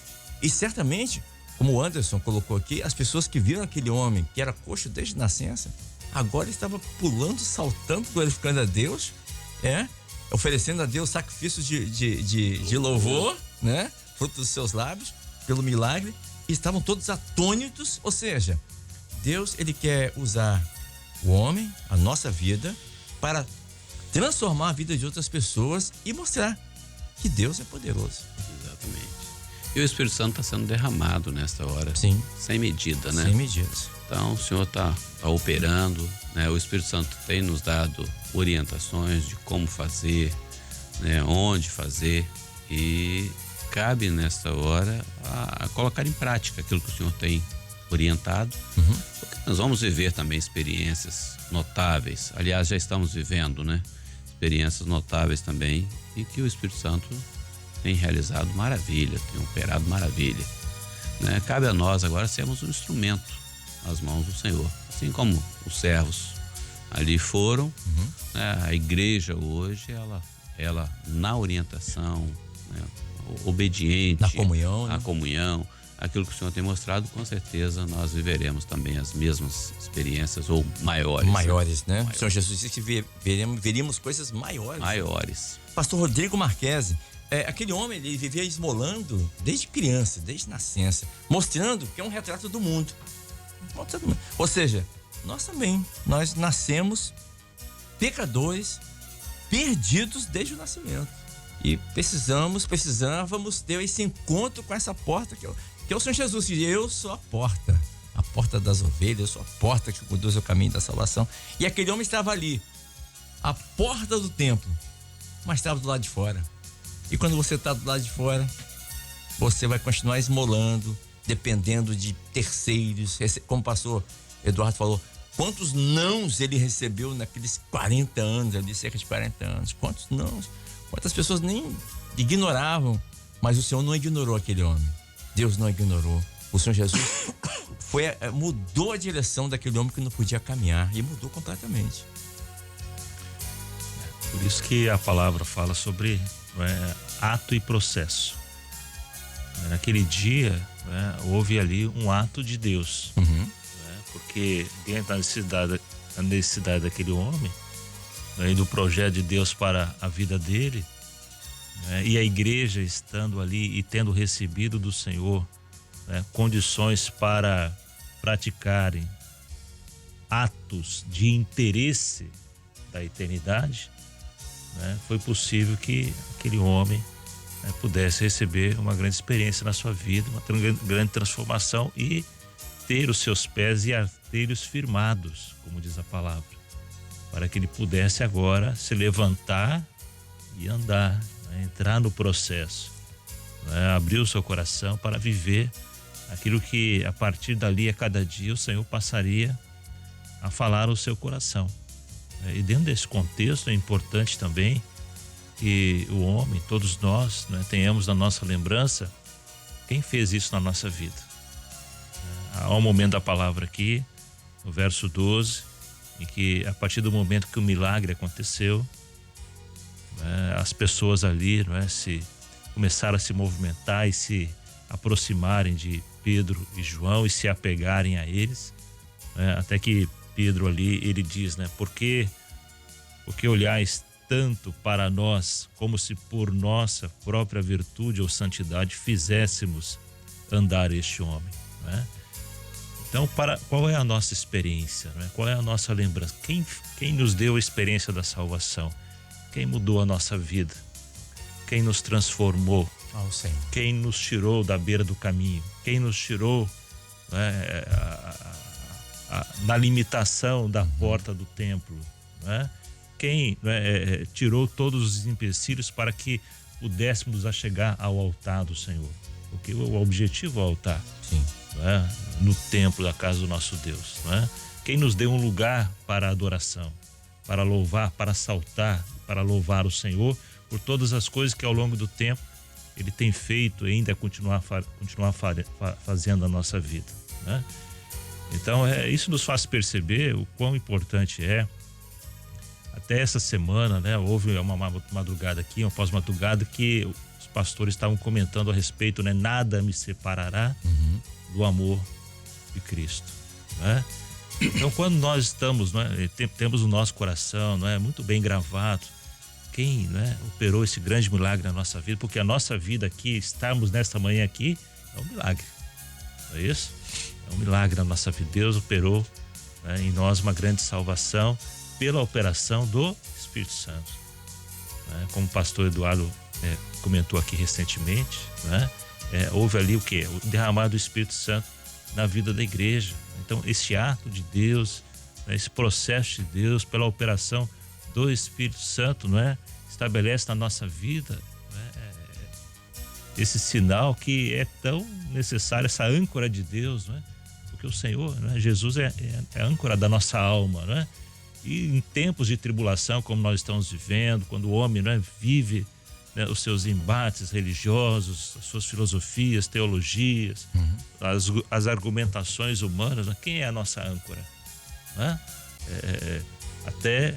E certamente, como o Anderson colocou aqui, as pessoas que viram aquele homem que era coxo desde nascença, agora estava pulando, saltando, glorificando a Deus, oferecendo a Deus sacrifícios de louvor, né? Fruto dos seus lábios, pelo milagre, e estavam todos atônitos. Ou seja, Deus, ele quer usar o homem, a nossa vida, para transformar a vida de outras pessoas e mostrar que Deus é poderoso.
Exatamente. E o Espírito Santo está sendo derramado nesta hora.
Sim.
Sem medida, né?
Sem medidas.
Então, o Senhor está operando, né? O Espírito Santo tem nos dado orientações de como fazer, né? Onde fazer, e cabe nesta hora a colocar em prática aquilo que o Senhor tem orientado. Porque nós vamos viver também experiências notáveis. Aliás, já estamos vivendo, né? Experiências notáveis também, e que o Espírito Santo tem realizado maravilha, tem operado maravilha, né? Cabe a nós agora sermos um instrumento nas mãos do Senhor, assim como os servos ali foram, né? A igreja hoje, ela na orientação, né? Obediente,
na comunhão,
a comunhão, aquilo que o Senhor tem mostrado, com certeza nós viveremos também as mesmas experiências ou maiores.
Maiores, né?
Maiores.
O Senhor Jesus disse que veríamos coisas maiores.
Maiores.
Pastor Rodrigo Marquesi, aquele homem, ele vivia esmolando desde criança, desde nascença, mostrando que é um retrato do mundo. Ou seja, nós também, nós nascemos pecadores, perdidos desde o nascimento. E precisávamos ter esse encontro com essa porta Que é o Senhor Jesus, que eu sou a porta das ovelhas, eu sou a porta que conduz o caminho da salvação. E aquele homem estava ali, à porta do templo, mas estava do lado de fora. E quando você está do lado de fora, você vai continuar esmolando, dependendo de terceiros. Como o pastor Eduardo falou, quantos nãos ele recebeu naqueles 40 anos ali, cerca de 40 anos. Quantos nãos? Quantas pessoas nem ignoravam, mas o Senhor não ignorou aquele homem. Deus não ignorou. O Senhor Jesus mudou a direção daquele homem que não podia caminhar, e mudou completamente.
Por isso que a palavra fala sobre ato e processo. Naquele dia, houve ali um ato de Deus. Porque dentro da necessidade daquele homem, e do projeto de Deus para a vida dele, e a igreja estando ali e tendo recebido do Senhor condições para praticarem atos de interesse da eternidade, foi possível que aquele homem pudesse receber uma grande experiência na sua vida, uma grande transformação e ter os seus pés e artelhos firmados, como diz a palavra, para que ele pudesse agora se levantar e andar, entrar no processo, abrir o seu coração para viver aquilo que a partir dali, a cada dia, o Senhor passaria a falar ao seu coração. E dentro desse contexto é importante também que o homem, todos nós, tenhamos na nossa lembrança quem fez isso na nossa vida. Há um momento da palavra aqui, no verso 12, em que a partir do momento que o milagre aconteceu, as pessoas ali começaram a se movimentar e se aproximarem de Pedro e João e se apegarem a eles, até que Pedro ali, ele diz, porque olhais tanto para nós, como se por nossa própria virtude ou santidade fizéssemos andar este homem, Então, qual é a nossa experiência, Qual é a nossa lembrança? Quem nos deu a experiência da salvação? Quem mudou a nossa vida? Quem nos transformou? Quem nos tirou da beira do caminho? Quem nos tirou na limitação da porta do templo? Quem tirou todos os empecilhos para que pudéssemos chegar ao altar do Senhor? Porque o objetivo é o altar.
Sim.
No templo da casa do nosso Deus. Quem nos deu um lugar para a adoração, para louvar, para saltar, para louvar o Senhor por todas as coisas que ao longo do tempo Ele tem feito e ainda continuar fazendo na nossa vida. Então, isso nos faz perceber o quão importante é. Até essa semana, houve uma madrugada aqui, uma pós-madrugada, que os pastores estavam comentando a respeito, nada me separará do amor de Cristo. Então, quando nós estamos, temos o nosso coração, muito bem gravado, quem operou esse grande milagre na nossa vida, porque a nossa vida aqui, estarmos nesta manhã aqui, é um milagre, não é isso? É um milagre na nossa vida. Deus operou em nós uma grande salvação pela operação do Espírito Santo. Como o pastor Eduardo comentou aqui recentemente, houve ali o quê? O derramar do Espírito Santo na vida da igreja. Então, esse ato de Deus, esse processo de Deus pela operação do Espírito Santo, estabelece na nossa vida esse sinal que é tão necessário, essa âncora de Deus, porque o Senhor, Jesus é a âncora da nossa alma, E em tempos de tribulação, como nós estamos vivendo, quando o homem vive os seus embates religiosos, as suas filosofias, teologias, as argumentações humanas, quem é a nossa âncora? Até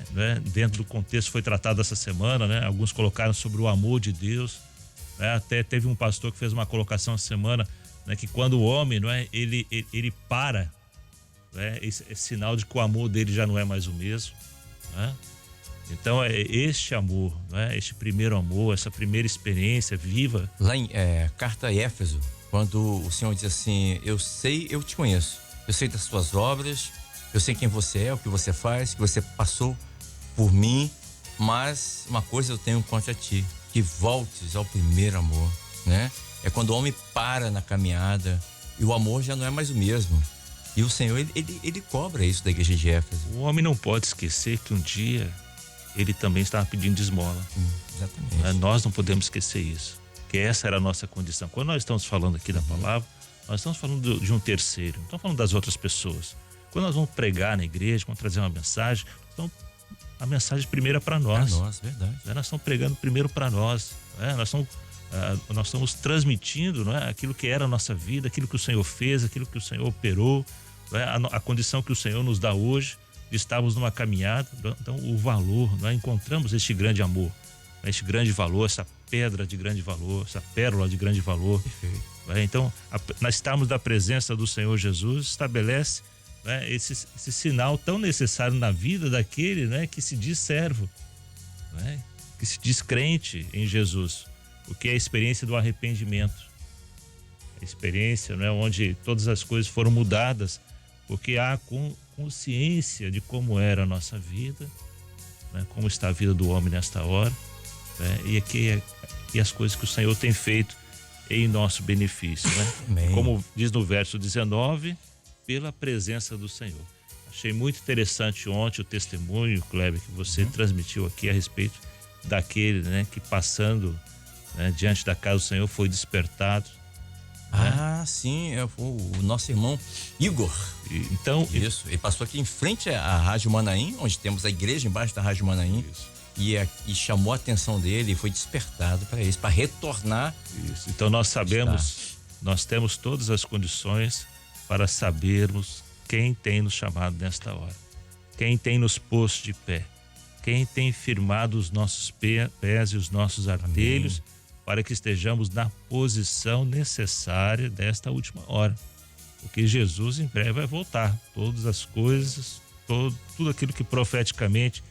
dentro do contexto foi tratado essa semana, alguns colocaram sobre o amor de Deus, até teve um pastor que fez uma colocação essa semana, que quando o homem ele para, esse é sinal de que o amor dele já não é mais o mesmo. Então é este amor, este primeiro amor, essa primeira experiência viva.
Lá em carta a Éfeso, quando o Senhor diz assim: eu te conheço, eu sei das suas obras, eu sei quem você é, o que você faz, que você passou por mim, mas uma coisa eu tenho contra ti, que voltes ao primeiro amor, É quando o homem para na caminhada e o amor já não é mais o mesmo. E o Senhor, ele cobra isso da igreja de Éfeso.
O homem não pode esquecer que um dia ele também estava pedindo esmola.
Exatamente.
Nós não podemos esquecer isso, que essa era a nossa condição. Quando nós estamos falando aqui da palavra, nós estamos falando de um terceiro, não estamos falando das outras pessoas. Quando nós vamos pregar na igreja, vamos trazer uma mensagem, então a mensagem primeiro é para nós.
Para nós, verdade.
Nós estamos pregando primeiro para nós. Nós estamos transmitindo, não é, aquilo que era a nossa vida, aquilo que o Senhor fez, aquilo que o Senhor operou, não é, a condição que o Senhor nos dá hoje, de estarmos numa caminhada. Então o valor, nós encontramos este grande amor, este grande valor, essa pedra de grande valor, essa pérola de grande valor.
Perfeito.
Então, nós estarmos da presença do Senhor Jesus estabelece, né, esse sinal tão necessário na vida daquele, né, que se diz servo, né, que se diz crente em Jesus, o que é a experiência do arrependimento, a experiência, né, onde todas as coisas foram mudadas, porque há consciência de como era a nossa vida, né, como está a vida do homem nesta hora, né, e as coisas que o Senhor tem feito em nosso benefício, né?
Amém.
Como diz no verso 19, pela presença do Senhor. Achei muito interessante ontem o testemunho, Kleber, que você transmitiu aqui a respeito daquele, né, que passando, né, diante da casa do Senhor foi despertado.
Ah, sim, o nosso irmão Igor.
Então,
Isso, ele passou aqui em frente à Rádio Manaim, onde temos a igreja embaixo da Rádio Manaim. E chamou a atenção dele e foi despertado para isso, para retornar.
Isso. Então nós sabemos, nós temos todas as condições para sabermos quem tem nos chamado nesta hora, quem tem nos posto de pé, quem tem firmado os nossos pés e os nossos artelhos. Amém. Para que estejamos na posição necessária desta última hora, porque Jesus em breve vai voltar. Todas as coisas, tudo aquilo que profeticamente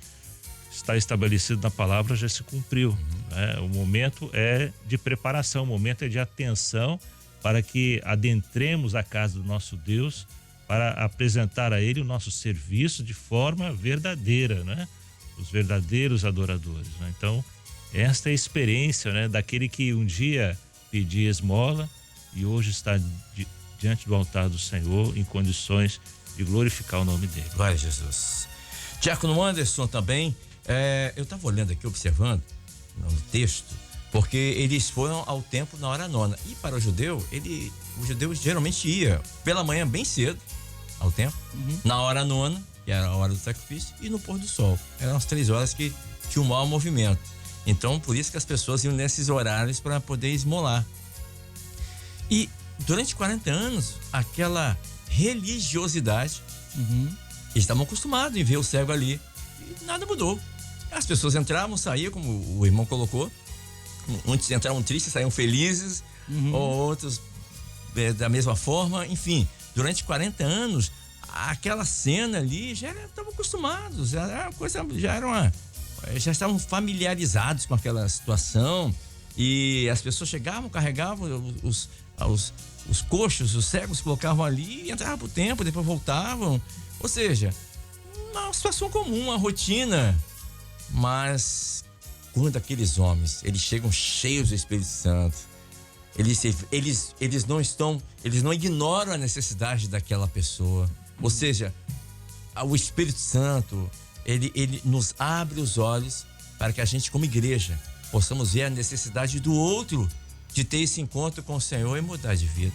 está estabelecido na palavra já se cumpriu, né? O momento é de preparação, o momento é de atenção para que adentremos a casa do nosso Deus para apresentar a Ele o nosso serviço de forma verdadeira, né? Os verdadeiros adoradores, né? Então, esta é a experiência, né, daquele que um dia pedia esmola e hoje está diante do altar do Senhor em condições de glorificar o nome dele.
Glória a Jesus. Diácono Anderson também, eu estava olhando aqui, observando no texto, porque eles foram ao templo na hora nona. E para o judeu, o judeu geralmente ia pela manhã bem cedo ao templo, na hora nona, que era a hora do sacrifício, e no pôr do sol. Eram as 3 horas que tinha um mau movimento. Então, por isso que as pessoas iam nesses horários para poder esmolar. E durante 40 anos, aquela religiosidade, eles estavam acostumados em ver o cego ali e nada mudou. As pessoas entravam, saíam, como o irmão colocou, muitos entravam tristes, saíam felizes, outros da mesma forma, enfim, durante 40 anos, aquela cena ali já estavam acostumados, já estavam familiarizados com aquela situação e as pessoas chegavam, carregavam os coxos, os cegos, colocavam ali e entravam pro templo, depois voltavam. Ou seja, uma situação comum, uma rotina. Mas quando aqueles homens, eles chegam cheios do Espírito Santo, eles não ignoram a necessidade daquela pessoa. Ou seja, o Espírito Santo, ele nos abre os olhos para que a gente, como igreja, possamos ver a necessidade do outro de ter esse encontro com o Senhor e mudar de vida.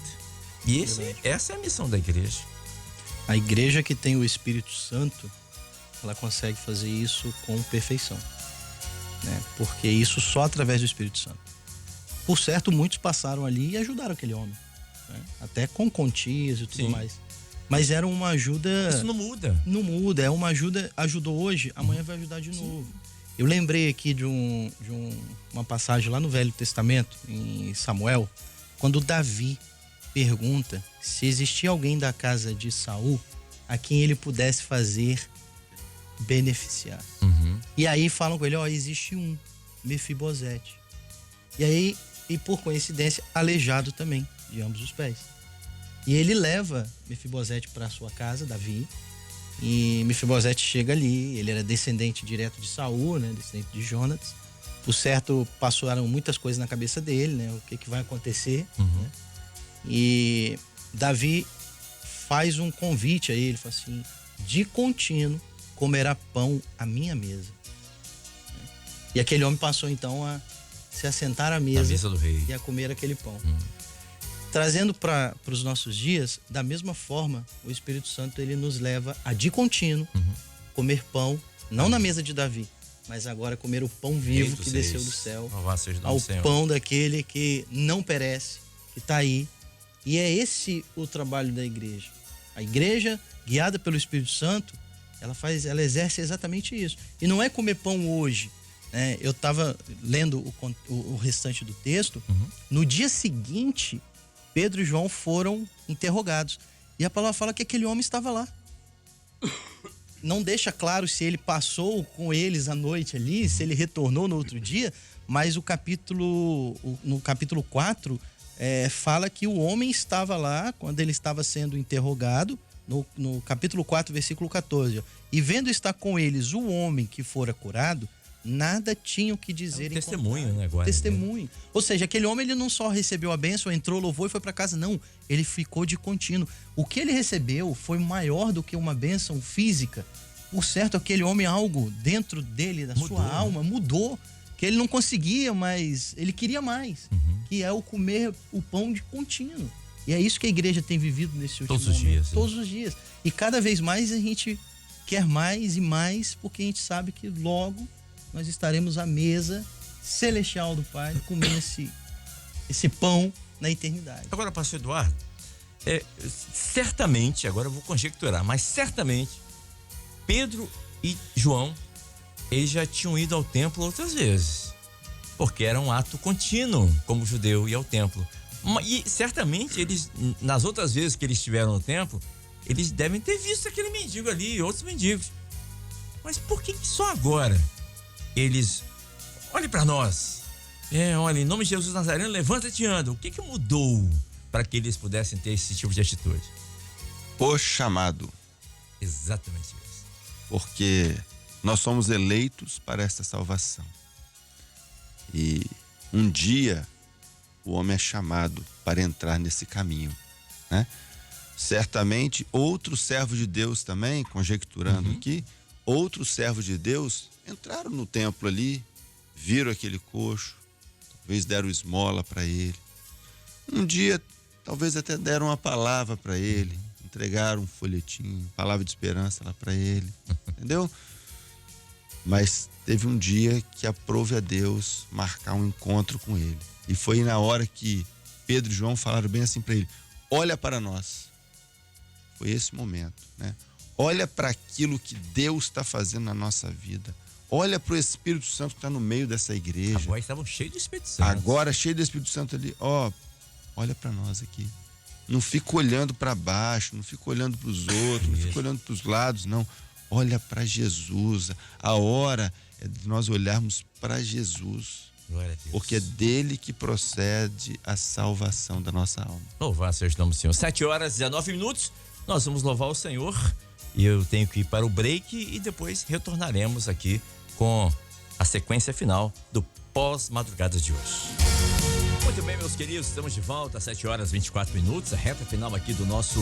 E essa é a missão da igreja.
A igreja que tem o Espírito Santo, ela consegue fazer isso com perfeição, né? Porque isso só através do Espírito Santo. Por certo, muitos passaram ali e ajudaram aquele homem, né? Até com quantias e tudo mais. Mas era uma ajuda...
Isso não muda.
Não muda, é uma ajuda, ajudou hoje, amanhã vai ajudar de novo. Eu lembrei aqui de uma passagem lá no Velho Testamento, em Samuel, quando Davi pergunta se existia alguém da casa de Saul a quem ele pudesse fazer beneficiar. E aí falam com ele, existe um, Mefibosete. E aí, por coincidência, aleijado também, de ambos os pés. E ele leva Mefibosete para sua casa, Davi, e Mefibosete chega ali, ele era descendente direto de Saul, né, descendente de Jonatas, Por certo, passaram muitas coisas na cabeça dele, né? O que vai acontecer. Né? E Davi faz um convite a ele, fala assim: de contínuo comerá pão à minha mesa. E aquele homem passou então a se assentar à mesa
do rei
e a comer aquele pão. Trazendo para os nossos dias, da mesma forma, o Espírito Santo ele nos leva a de contínuo comer pão, não na mesa de Davi, mas agora comer o pão vivo que desceu do céu, ao pão daquele que não perece, que está aí. E é esse o trabalho da igreja. A igreja, guiada pelo Espírito Santo, ela exerce exatamente isso. E não é comer pão hoje. Né? Eu estava lendo o restante do texto. No dia seguinte, Pedro e João foram interrogados. E a palavra fala que aquele homem estava lá. Não deixa claro se ele passou com eles a noite ali, se ele retornou no outro dia, mas no capítulo 4 fala que o homem estava lá quando ele estava sendo interrogado, no capítulo 4, versículo 14. Ó, e vendo estar com eles o homem que fora curado, nada tinham que dizer em
testemunho, né, agora?
Testemunho. Ou seja, aquele homem ele não só recebeu a bênção, entrou, louvou e foi para casa, não. Ele ficou de contínuo. O que ele recebeu foi maior do que uma bênção física. Por certo, aquele homem, algo dentro dele, da sua alma, mudou. Que ele não conseguia, mas ele queria mais. Que é o comer o pão de contínuo. E é isso que a igreja tem vivido nesse último momento. Todos os dias. E cada vez mais a gente quer mais e mais, porque a gente sabe que logo nós estaremos à mesa celestial do Pai, comendo esse pão na eternidade.
Agora, pastor Eduardo, certamente, agora eu vou conjecturar, mas certamente Pedro e João, eles já tinham ido ao templo outras vezes, porque era um ato contínuo, como judeu ir ao templo. E certamente eles, nas outras vezes que eles estiveram no templo, eles devem ter visto aquele mendigo ali e outros mendigos. Mas por que só agora eles, olhe para nós, olha, em nome de Jesus Nazareno, levanta-te e anda? O que mudou para que eles pudessem ter esse tipo de atitude?
O chamado.
Exatamente isso.
Porque nós somos eleitos para esta salvação. E um dia o homem é chamado para entrar nesse caminho, né? Certamente outros servos de Deus também, conjecturando aqui, outros servos de Deus entraram no templo ali, viram aquele coxo, talvez deram esmola para ele. Um dia, talvez até deram uma palavra para ele, entregaram um folhetinho, palavra de esperança lá para ele, entendeu? Mas teve um dia que aprove a Deus marcar um encontro com ele. E foi na hora que Pedro e João falaram bem assim para ele: olha para nós. Foi esse momento, né? Olha para aquilo que Deus está fazendo na nossa vida. Olha para o Espírito Santo que está no meio dessa igreja.
Agora estavam cheios do Espírito Santo.
Agora cheio do Espírito Santo ali. Olha para nós aqui. Não fica olhando para baixo, não fica olhando para os outros, não fica olhando para os lados, não. Olha para Jesus. A hora é de nós olharmos para Jesus. Porque é dele que procede a salvação da nossa alma.
Louvado seja o nome do Senhor. 7h19, nós vamos louvar o Senhor. E eu tenho que ir para o break e depois retornaremos aqui com a sequência final do pós-madrugada de hoje. Muito bem, meus queridos, estamos de volta às 7h24, a reta final aqui do nosso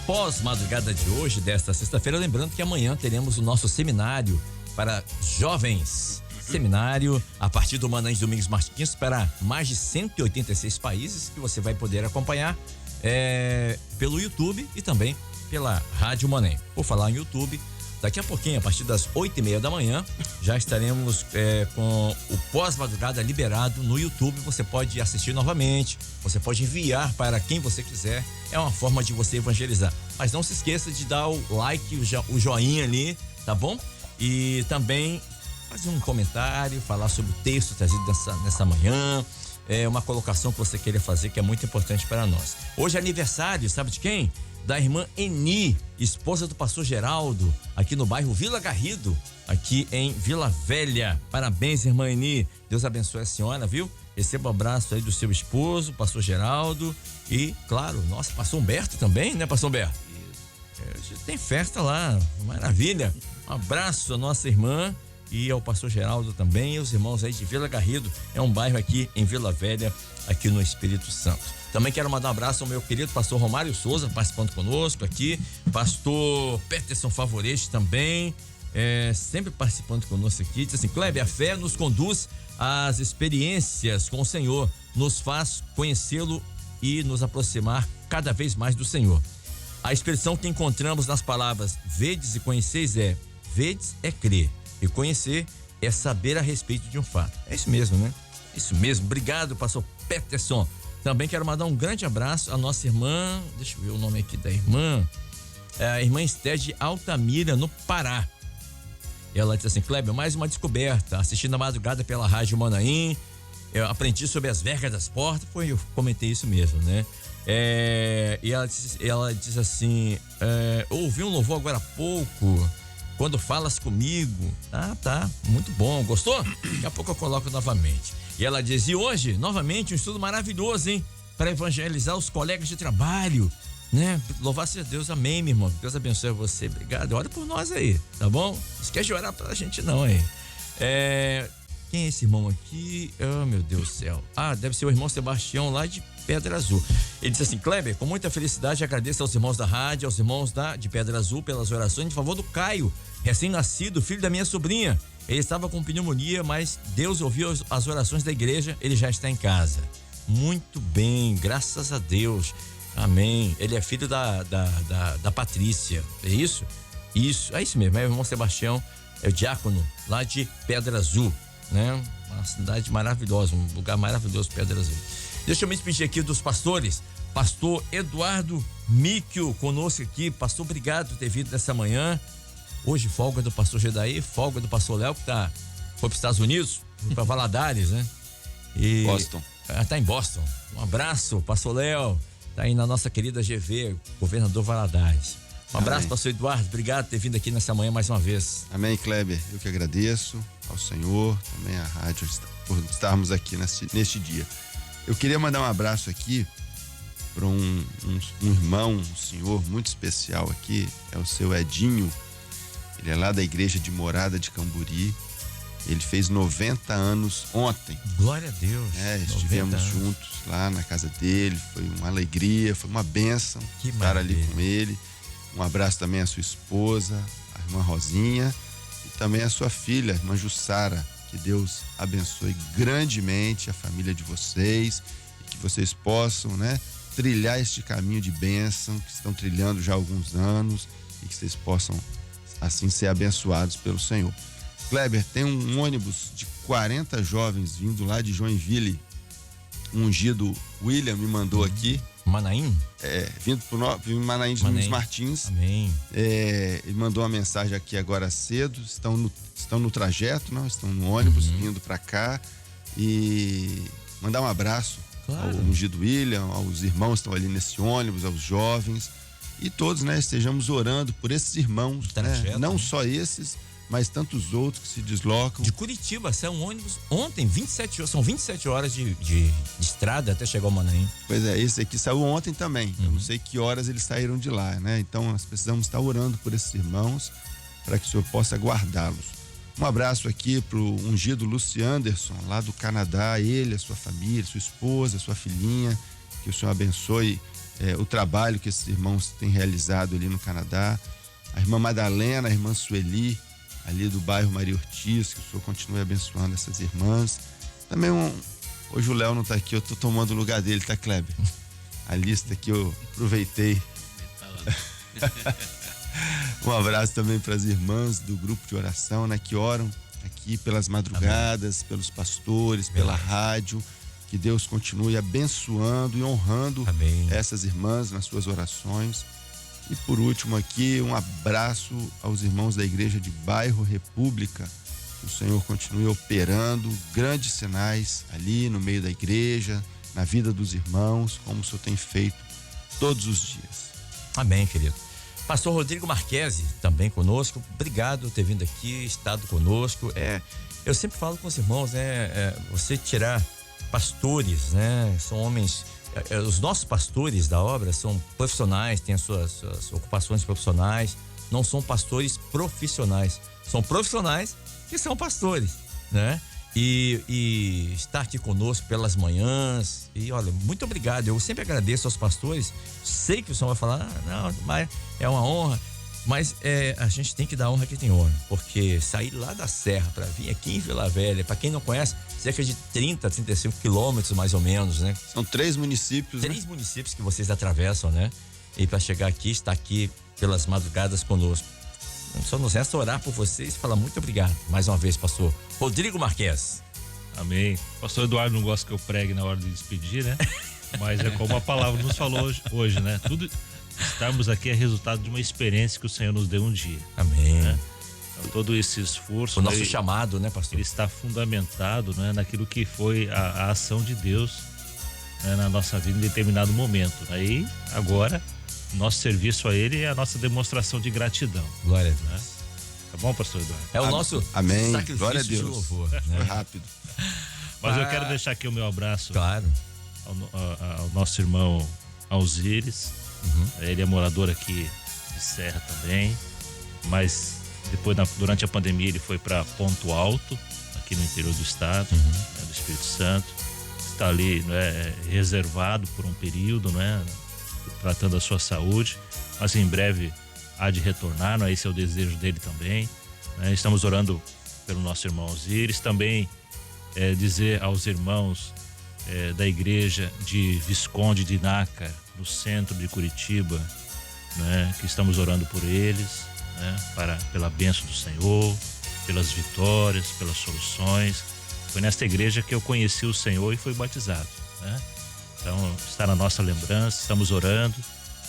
pós-madrugada de hoje, desta sexta-feira. Lembrando que amanhã teremos o nosso seminário para jovens. Seminário a partir do Manães Domingos Martins para mais de 186 países, que você vai poder acompanhar pelo YouTube e também pela Rádio Manem. Por falar em YouTube, daqui a pouquinho, a partir das 8h30 da manhã, já estaremos com o pós-madrugada liberado no YouTube. Você pode assistir novamente, você pode enviar para quem você quiser. É uma forma de você evangelizar. Mas não se esqueça de dar o like, o joinha ali, tá bom? E também fazer um comentário, falar sobre o texto trazido nessa manhã, uma colocação que você queira fazer, que é muito importante para nós. Hoje é aniversário, sabe de quem? Da irmã Eni, esposa do pastor Geraldo, aqui no bairro Vila Garrido, aqui em Vila Velha. Parabéns, irmã Eni. Deus abençoe a senhora, viu? Receba um abraço aí do seu esposo, pastor Geraldo, e, claro, nosso pastor Humberto também, né, pastor Humberto? Tem festa lá, maravilha. Um abraço à nossa irmã e ao pastor Geraldo também, e os irmãos aí de Vila Garrido, é um bairro aqui em Vila Velha, aqui no Espírito Santo. Também quero mandar um abraço ao meu querido pastor Romário Souza, participando conosco aqui, pastor Peterson Favorete também, sempre participando conosco aqui. Diz assim: Kleber, a fé nos conduz às experiências com o Senhor, nos faz conhecê-lo e nos aproximar cada vez mais do Senhor. A expressão que encontramos nas palavras vedes e conheceis vedes é crer, e conhecer é saber a respeito de um fato. É isso mesmo, né? Isso mesmo. Obrigado, pastor Peterson. Também quero mandar um grande abraço à nossa irmã, deixa eu ver o nome aqui da irmã, a irmã Esther de Altamira, no Pará. Ela disse assim: Kleber, mais uma descoberta, assistindo a madrugada pela Rádio Manaim, eu aprendi sobre as vergas das portas, eu comentei isso mesmo, né? E ela diz assim: eu ouvi um louvor agora há pouco, quando falas comigo. Tá, muito bom, gostou? Daqui a pouco eu coloco novamente. E ela diz: e hoje, novamente, um estudo maravilhoso, hein? Para evangelizar os colegas de trabalho, né? Louvado seja Deus, amém, meu irmão. Deus abençoe você, obrigado. Ora por nós aí, tá bom? Não esquece de orar pra gente não aí. Quem é esse irmão aqui? Oh, meu Deus do céu. Deve ser o irmão Sebastião lá de Pedra Azul. Ele disse assim: Kleber, com muita felicidade agradeço aos irmãos da rádio, aos irmãos de Pedra Azul pelas orações em favor do Caio, recém-nascido, filho da minha sobrinha. Ele estava com pneumonia, mas Deus ouviu as orações da igreja, ele já está em casa. Muito bem, graças a Deus. Amém. Ele é filho da Patrícia, é isso? Isso, é isso mesmo, é o irmão Sebastião, é o diácono lá de Pedra Azul, né? Uma cidade maravilhosa, um lugar maravilhoso, Pedra Azul. Deixa eu me despedir aqui dos pastores. Pastor Eduardo Míquio conosco aqui. Pastor, obrigado por ter vindo nessa manhã. Hoje folga do pastor Gedaí, folga do pastor Léo, que foi para os Estados Unidos, para Valadares, né?
Boston.
Tá em Boston. Um abraço, pastor Léo. Tá aí na nossa querida GV, governador Valadares. Um abraço,
Amém.
pastor Eduardo. Obrigado por ter vindo aqui nessa manhã mais uma vez.
Amém, Kleber. Eu que agradeço ao Senhor, também à rádio, por estarmos aqui neste dia. Eu queria mandar um abraço aqui para um irmão, um senhor muito especial aqui, é o seu Edinho. Ele é lá da igreja de Morada de Camburi. Ele fez 90 anos ontem.
Glória a Deus.
Estivemos juntos lá na casa dele. Foi uma alegria, foi uma bênção estar ali com ele. Um abraço também à sua esposa, a irmã Rosinha, e também à sua filha, a irmã Jussara. Que Deus abençoe grandemente a família de vocês e que vocês possam, né, trilhar este caminho de bênção que estão trilhando já há alguns anos e que vocês possam assim ser abençoados pelo Senhor. Kleber, tem um ônibus de 40 jovens vindo lá de Joinville. Um ungido William me mandou aqui.
Manaim?
Vindo pro Manaim de Nunes Martins.
Amém.
Ele mandou uma mensagem aqui agora cedo. Estão no trajeto, não? Estão no ônibus vindo para cá. E mandar um abraço ao ungido William, aos irmãos que estão ali nesse ônibus, aos jovens. E todos, né, estejamos orando por esses irmãos,
trajeto,
não só esses, mas tantos outros que se deslocam.
De Curitiba, saiu um ônibus ontem, 27 horas, são 27 horas de estrada até chegar ao Manaim.
Pois é, esse aqui saiu ontem também. Eu não sei que horas eles saíram de lá, né? Então nós precisamos estar orando por esses irmãos para que o Senhor possa guardá-los. Um abraço aqui pro ungido Lucy Anderson, lá do Canadá, ele, a sua família, sua esposa, sua filhinha, que o Senhor abençoe o trabalho que esses irmãos têm realizado ali no Canadá. A irmã Madalena, a irmã Sueli, ali do bairro Maria Ortiz, que o Senhor continue abençoando essas irmãs. Também hoje o Léo não tá aqui, eu tô tomando o lugar dele, tá, Kleber? A lista que eu aproveitei. Um abraço também para as irmãs do grupo de oração, né, que oram aqui pelas madrugadas, amém, pelos pastores, amém, pela rádio. Que Deus continue abençoando e honrando, amém, essas irmãs nas suas orações. E por último aqui, um abraço aos irmãos da igreja de bairro República. Que o Senhor continue operando grandes sinais ali no meio da igreja, na vida dos irmãos, como o Senhor tem feito todos os dias.
Amém, querido. Pastor Rodrigo Marquesi, também conosco. Obrigado por ter vindo aqui, estado conosco. Eu sempre falo com os irmãos, né? Você tirar pastores, né? São homens. Os nossos pastores da obra são profissionais, têm as suas ocupações profissionais, não são pastores profissionais. São profissionais, que são pastores, né? E estar aqui conosco pelas manhãs. E olha, muito obrigado. Eu sempre agradeço aos pastores. Sei que o senhor vai falar, não, mas é uma honra. Mas a gente tem que dar honra que tem honra. Porque sair lá da Serra para vir aqui em Vila Velha, para quem não conhece, cerca de 30, 35 quilômetros mais ou menos, né?
São 3 municípios,
3 municípios que vocês atravessam, né? E para chegar aqui, estar aqui pelas madrugadas conosco. Só nos resta orar por vocês e falar muito obrigado. Mais uma vez, pastor Rodrigo Marques.
Amém. Pastor Eduardo não gosta que eu pregue na hora de despedir, né? Mas é como a palavra nos falou hoje, né? Tudo estarmos aqui é resultado de uma experiência que o Senhor nos deu um dia.
Amém.
Né? Então, todo esse esforço...
O nosso chamado, né, pastor?
Ele está fundamentado, né, naquilo que foi a ação de Deus, né, na nossa vida em determinado momento. Aí, agora, nosso serviço a Ele é a nossa demonstração de gratidão.
Glória a Deus.
Né? Tá bom, pastor Eduardo?
É o nosso
Amém.
sacrifício
Glória a Deus.
de louvor.
Foi
Né?
rápido.
Mas eu quero deixar aqui o meu abraço
Claro.
ao nosso irmão Alzires. Ele é morador aqui de Serra também, mas depois, durante a pandemia, ele foi para Ponto Alto, aqui no interior do estado, né, do Espírito Santo. Está ali, né, reservado por um período, né, tratando da sua saúde, mas em breve há de retornar, né, esse é o desejo dele também. Né. Estamos orando pelo nosso irmão Alzires. Também dizer aos irmãos da igreja de Visconde de Nácar, no centro de Curitiba, né, que estamos orando por eles, né, pela bênção do Senhor, pelas vitórias, pelas soluções. Foi nesta igreja que eu conheci o Senhor e fui batizado, né? Então está na nossa lembrança, estamos orando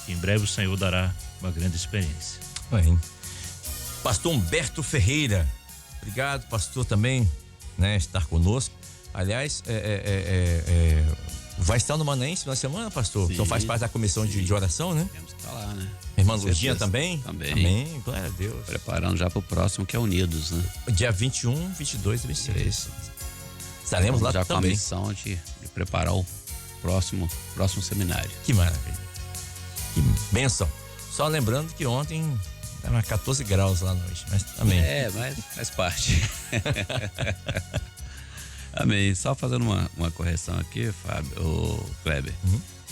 e em breve o Senhor dará uma grande experiência.
Bem. Pastor Humberto Ferreira, obrigado, pastor, também, né, estar conosco. Aliás, vai estar no Manaense na semana, pastor?
Sim,
então faz parte da comissão de oração, né?
Temos que estar lá, né?
Irmã
Com
Lurdinha
certeza.
também?
Também.
Amém, glória a Deus.
Preparando já para o próximo, que é Unidos, né?
Dia 21, 22 e 23. Estaremos lá
já com a
também.
missão de preparar o próximo seminário.
Que maravilha. Que bênção. Só lembrando que ontem estava 14 graus lá à noite, mas também.
Mas faz parte. Amém. Só fazendo uma correção aqui, Fábio, o Kleber.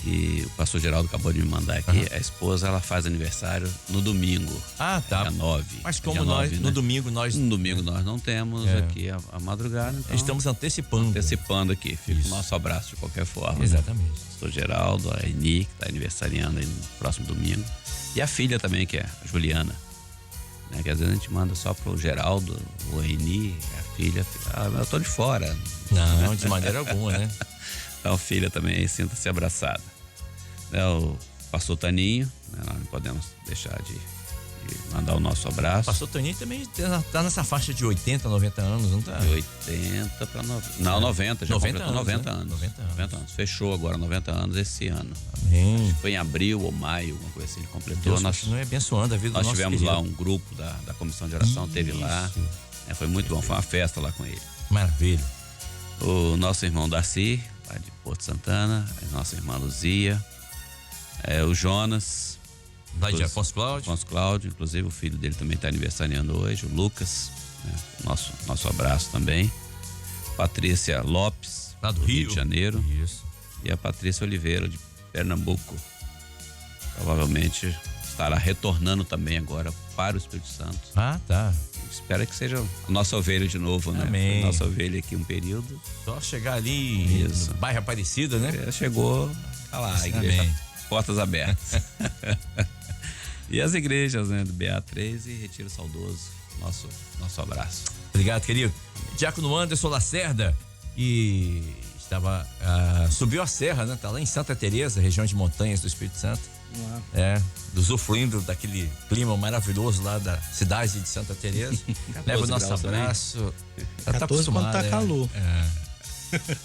E o pastor Geraldo acabou de me mandar aqui. A esposa, ela faz aniversário no domingo.
Ah, tá.
Dia 9.
Mas como
dia
nós,
9,
no
né?
domingo, nós
No domingo nós não temos aqui a madrugada, então
estamos antecipando.
antecipando aqui. Fica
Isso.
o nosso abraço de qualquer forma.
Exatamente.
Né? Pastor Geraldo, a Eni, que está aniversariando aí no próximo domingo. E a filha também, que é a Juliana. Né? Que às vezes a gente manda só pro Geraldo, o Eni, a filha. Mas eu tô de fora.
Não, de maneira alguma, né?
Então, filha também, sinta-se abraçada. O pastor Taninho, né? Nós não podemos deixar de mandar o nosso abraço.
O pastor Toninho também está nessa faixa de 80, 90 anos, não tá?
De 80 para 90. Não, 90, já
90
completou 90
anos,
anos.
né? 90 anos.
Fechou agora 90 anos esse ano.
Amém.
Foi em abril ou maio, alguma coisa assim, ele completou.
Deus
Nós
continue abençoando a vida do
nós
nosso
tivemos
querido.
lá um grupo da comissão de oração, teve lá. Foi muito bom, foi uma festa lá com ele.
Maravilha.
O nosso irmão Darcy, lá de Porto Santana, a nossa irmã Luzia, o Jonas,
Lá de Afonso Cláudio.
Afonso Cláudio, inclusive o filho dele também está aniversariando hoje, o Lucas, né? Nosso abraço também. Patrícia Lopes,
Lá do
Rio de Janeiro,
Isso.
e a Patrícia Oliveira, de Pernambuco. Provavelmente estará retornando também agora para o Espírito Santo.
Ah, tá.
Espero que seja a nossa ovelha de novo, né?
Amém.
Nossa ovelha aqui um período.
Só chegar ali
Isso.
no bairro Aparecida, né?
Chegou, tá lá, a igreja,
Amém.
portas abertas. E as igrejas, né? Do BA3 e Retiro Saudoso. Nosso abraço.
Obrigado, querido. Diácono Anderson Lacerda, e subiu a serra, né? Tá lá em Santa Teresa, região de montanhas do Espírito Santo. Usufruindo daquele clima maravilhoso lá da cidade de Santa Teresa. Leva o nosso abraço.
14 quando tá calor.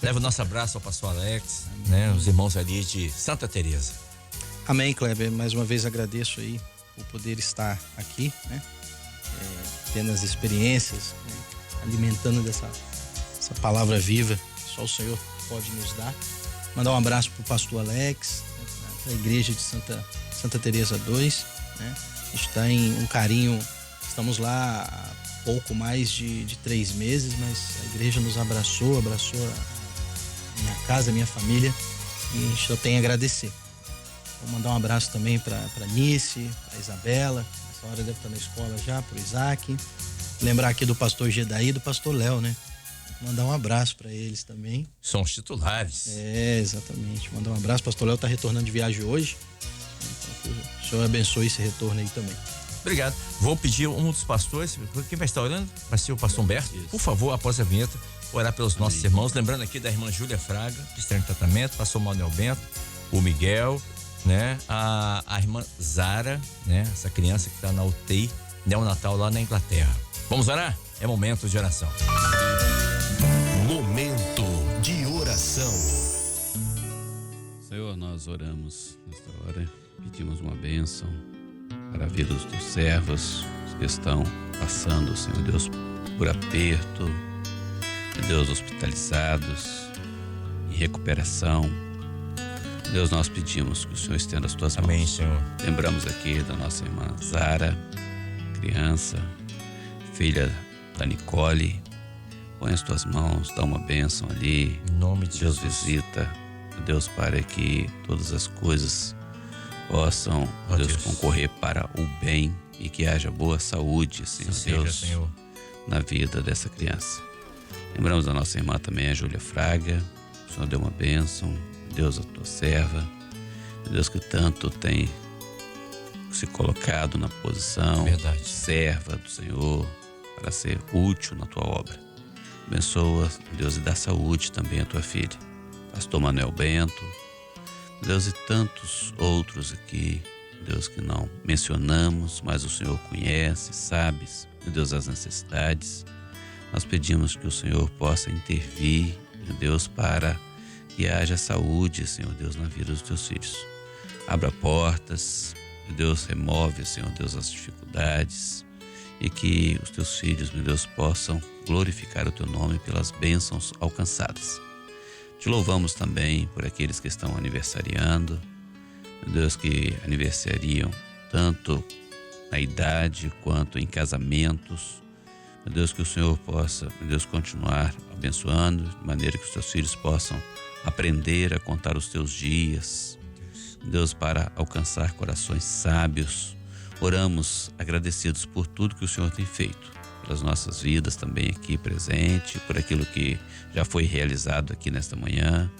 Leva o nosso abraço ao pastor Alex, né? Os irmãos ali de Santa Teresa.
Amém, Kleber. Mais uma vez agradeço aí por poder estar aqui, né? Tendo as experiências, né? Alimentando dessa palavra viva que só o Senhor pode nos dar. Mandar um abraço pro pastor Alex, né? Da igreja de Santa Teresa 2, né? A gente está em um carinho Estamos lá há pouco mais de 3 meses, mas a igreja nos abraçou a minha casa, a minha família, e a gente só tem a agradecer. Vou mandar um abraço também para Nice, para Isabela, essa hora deve estar na escola já, para o Isaac. Lembrar aqui do pastor Gedaí e do pastor Léo, né? Mandar um abraço para eles também.
São os titulares.
Exatamente. Mandar um abraço. O pastor Léo está retornando de viagem hoje. Então, que o Senhor abençoe esse retorno aí também.
Obrigado. Vou pedir um dos pastores, quem vai estar orando? Vai ser o pastor Humberto. Por favor, após a vinheta, orar pelos nossos irmãos. Lembrando aqui da irmã Júlia Fraga, que está em tratamento, pastor Manuel Bento, o Miguel, né? A irmã Zara, né? Essa criança que está na UTI, neonatal lá na Inglaterra. Vamos orar? É momento de oração.
Momento de oração.
Senhor, nós oramos nesta hora, pedimos uma bênção para a vida dos teus servos que estão passando, Senhor Deus, por aperto, meu Deus, hospitalizados, em recuperação. Deus, nós pedimos que o Senhor estenda as tuas mãos.
Amém, Senhor.
Lembramos aqui da nossa irmã Zara, criança, filha da Nicole. Põe as tuas mãos, dá uma bênção ali.
Em nome de
Deus
Jesus.
visita, Deus, para que todas as coisas possam, Deus, concorrer para o bem e que haja boa saúde, Senhor Deus,
Senhor,
na vida dessa criança. Lembramos da nossa irmã também, a Júlia Fraga. O Senhor deu uma bênção, Deus, a tua serva, Deus, que tanto tem se colocado na posição
Verdade.
de serva do Senhor para ser útil na tua obra. Abençoa, Deus, e dá saúde também à tua filha, pastor Manuel Bento, Deus, e tantos outros aqui, Deus, que não mencionamos, mas o Senhor conhece, sabe, Deus, as necessidades. Nós pedimos que o Senhor possa intervir, Deus, para que haja saúde, Senhor Deus, na vida dos teus filhos. Abra portas, Deus, remove, Senhor Deus, as dificuldades, e que os teus filhos, meu Deus, possam glorificar o teu nome pelas bênçãos alcançadas. Te louvamos também por aqueles que estão aniversariando, meu Deus, que aniversariam tanto na idade quanto em casamentos. Meu Deus, que o Senhor possa, meu Deus, continuar abençoando, de maneira que os teus filhos possam aprender a contar os teus dias, Deus, para alcançar corações sábios. Oramos agradecidos por tudo que o Senhor tem feito, pelas nossas vidas também aqui presente, por aquilo que já foi realizado aqui nesta manhã.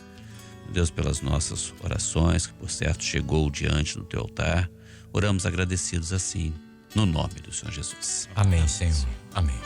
Deus, pelas nossas orações, que por certo chegou diante do teu altar. Oramos agradecidos assim, no nome do Senhor Jesus.
Amém, Senhor. Amém.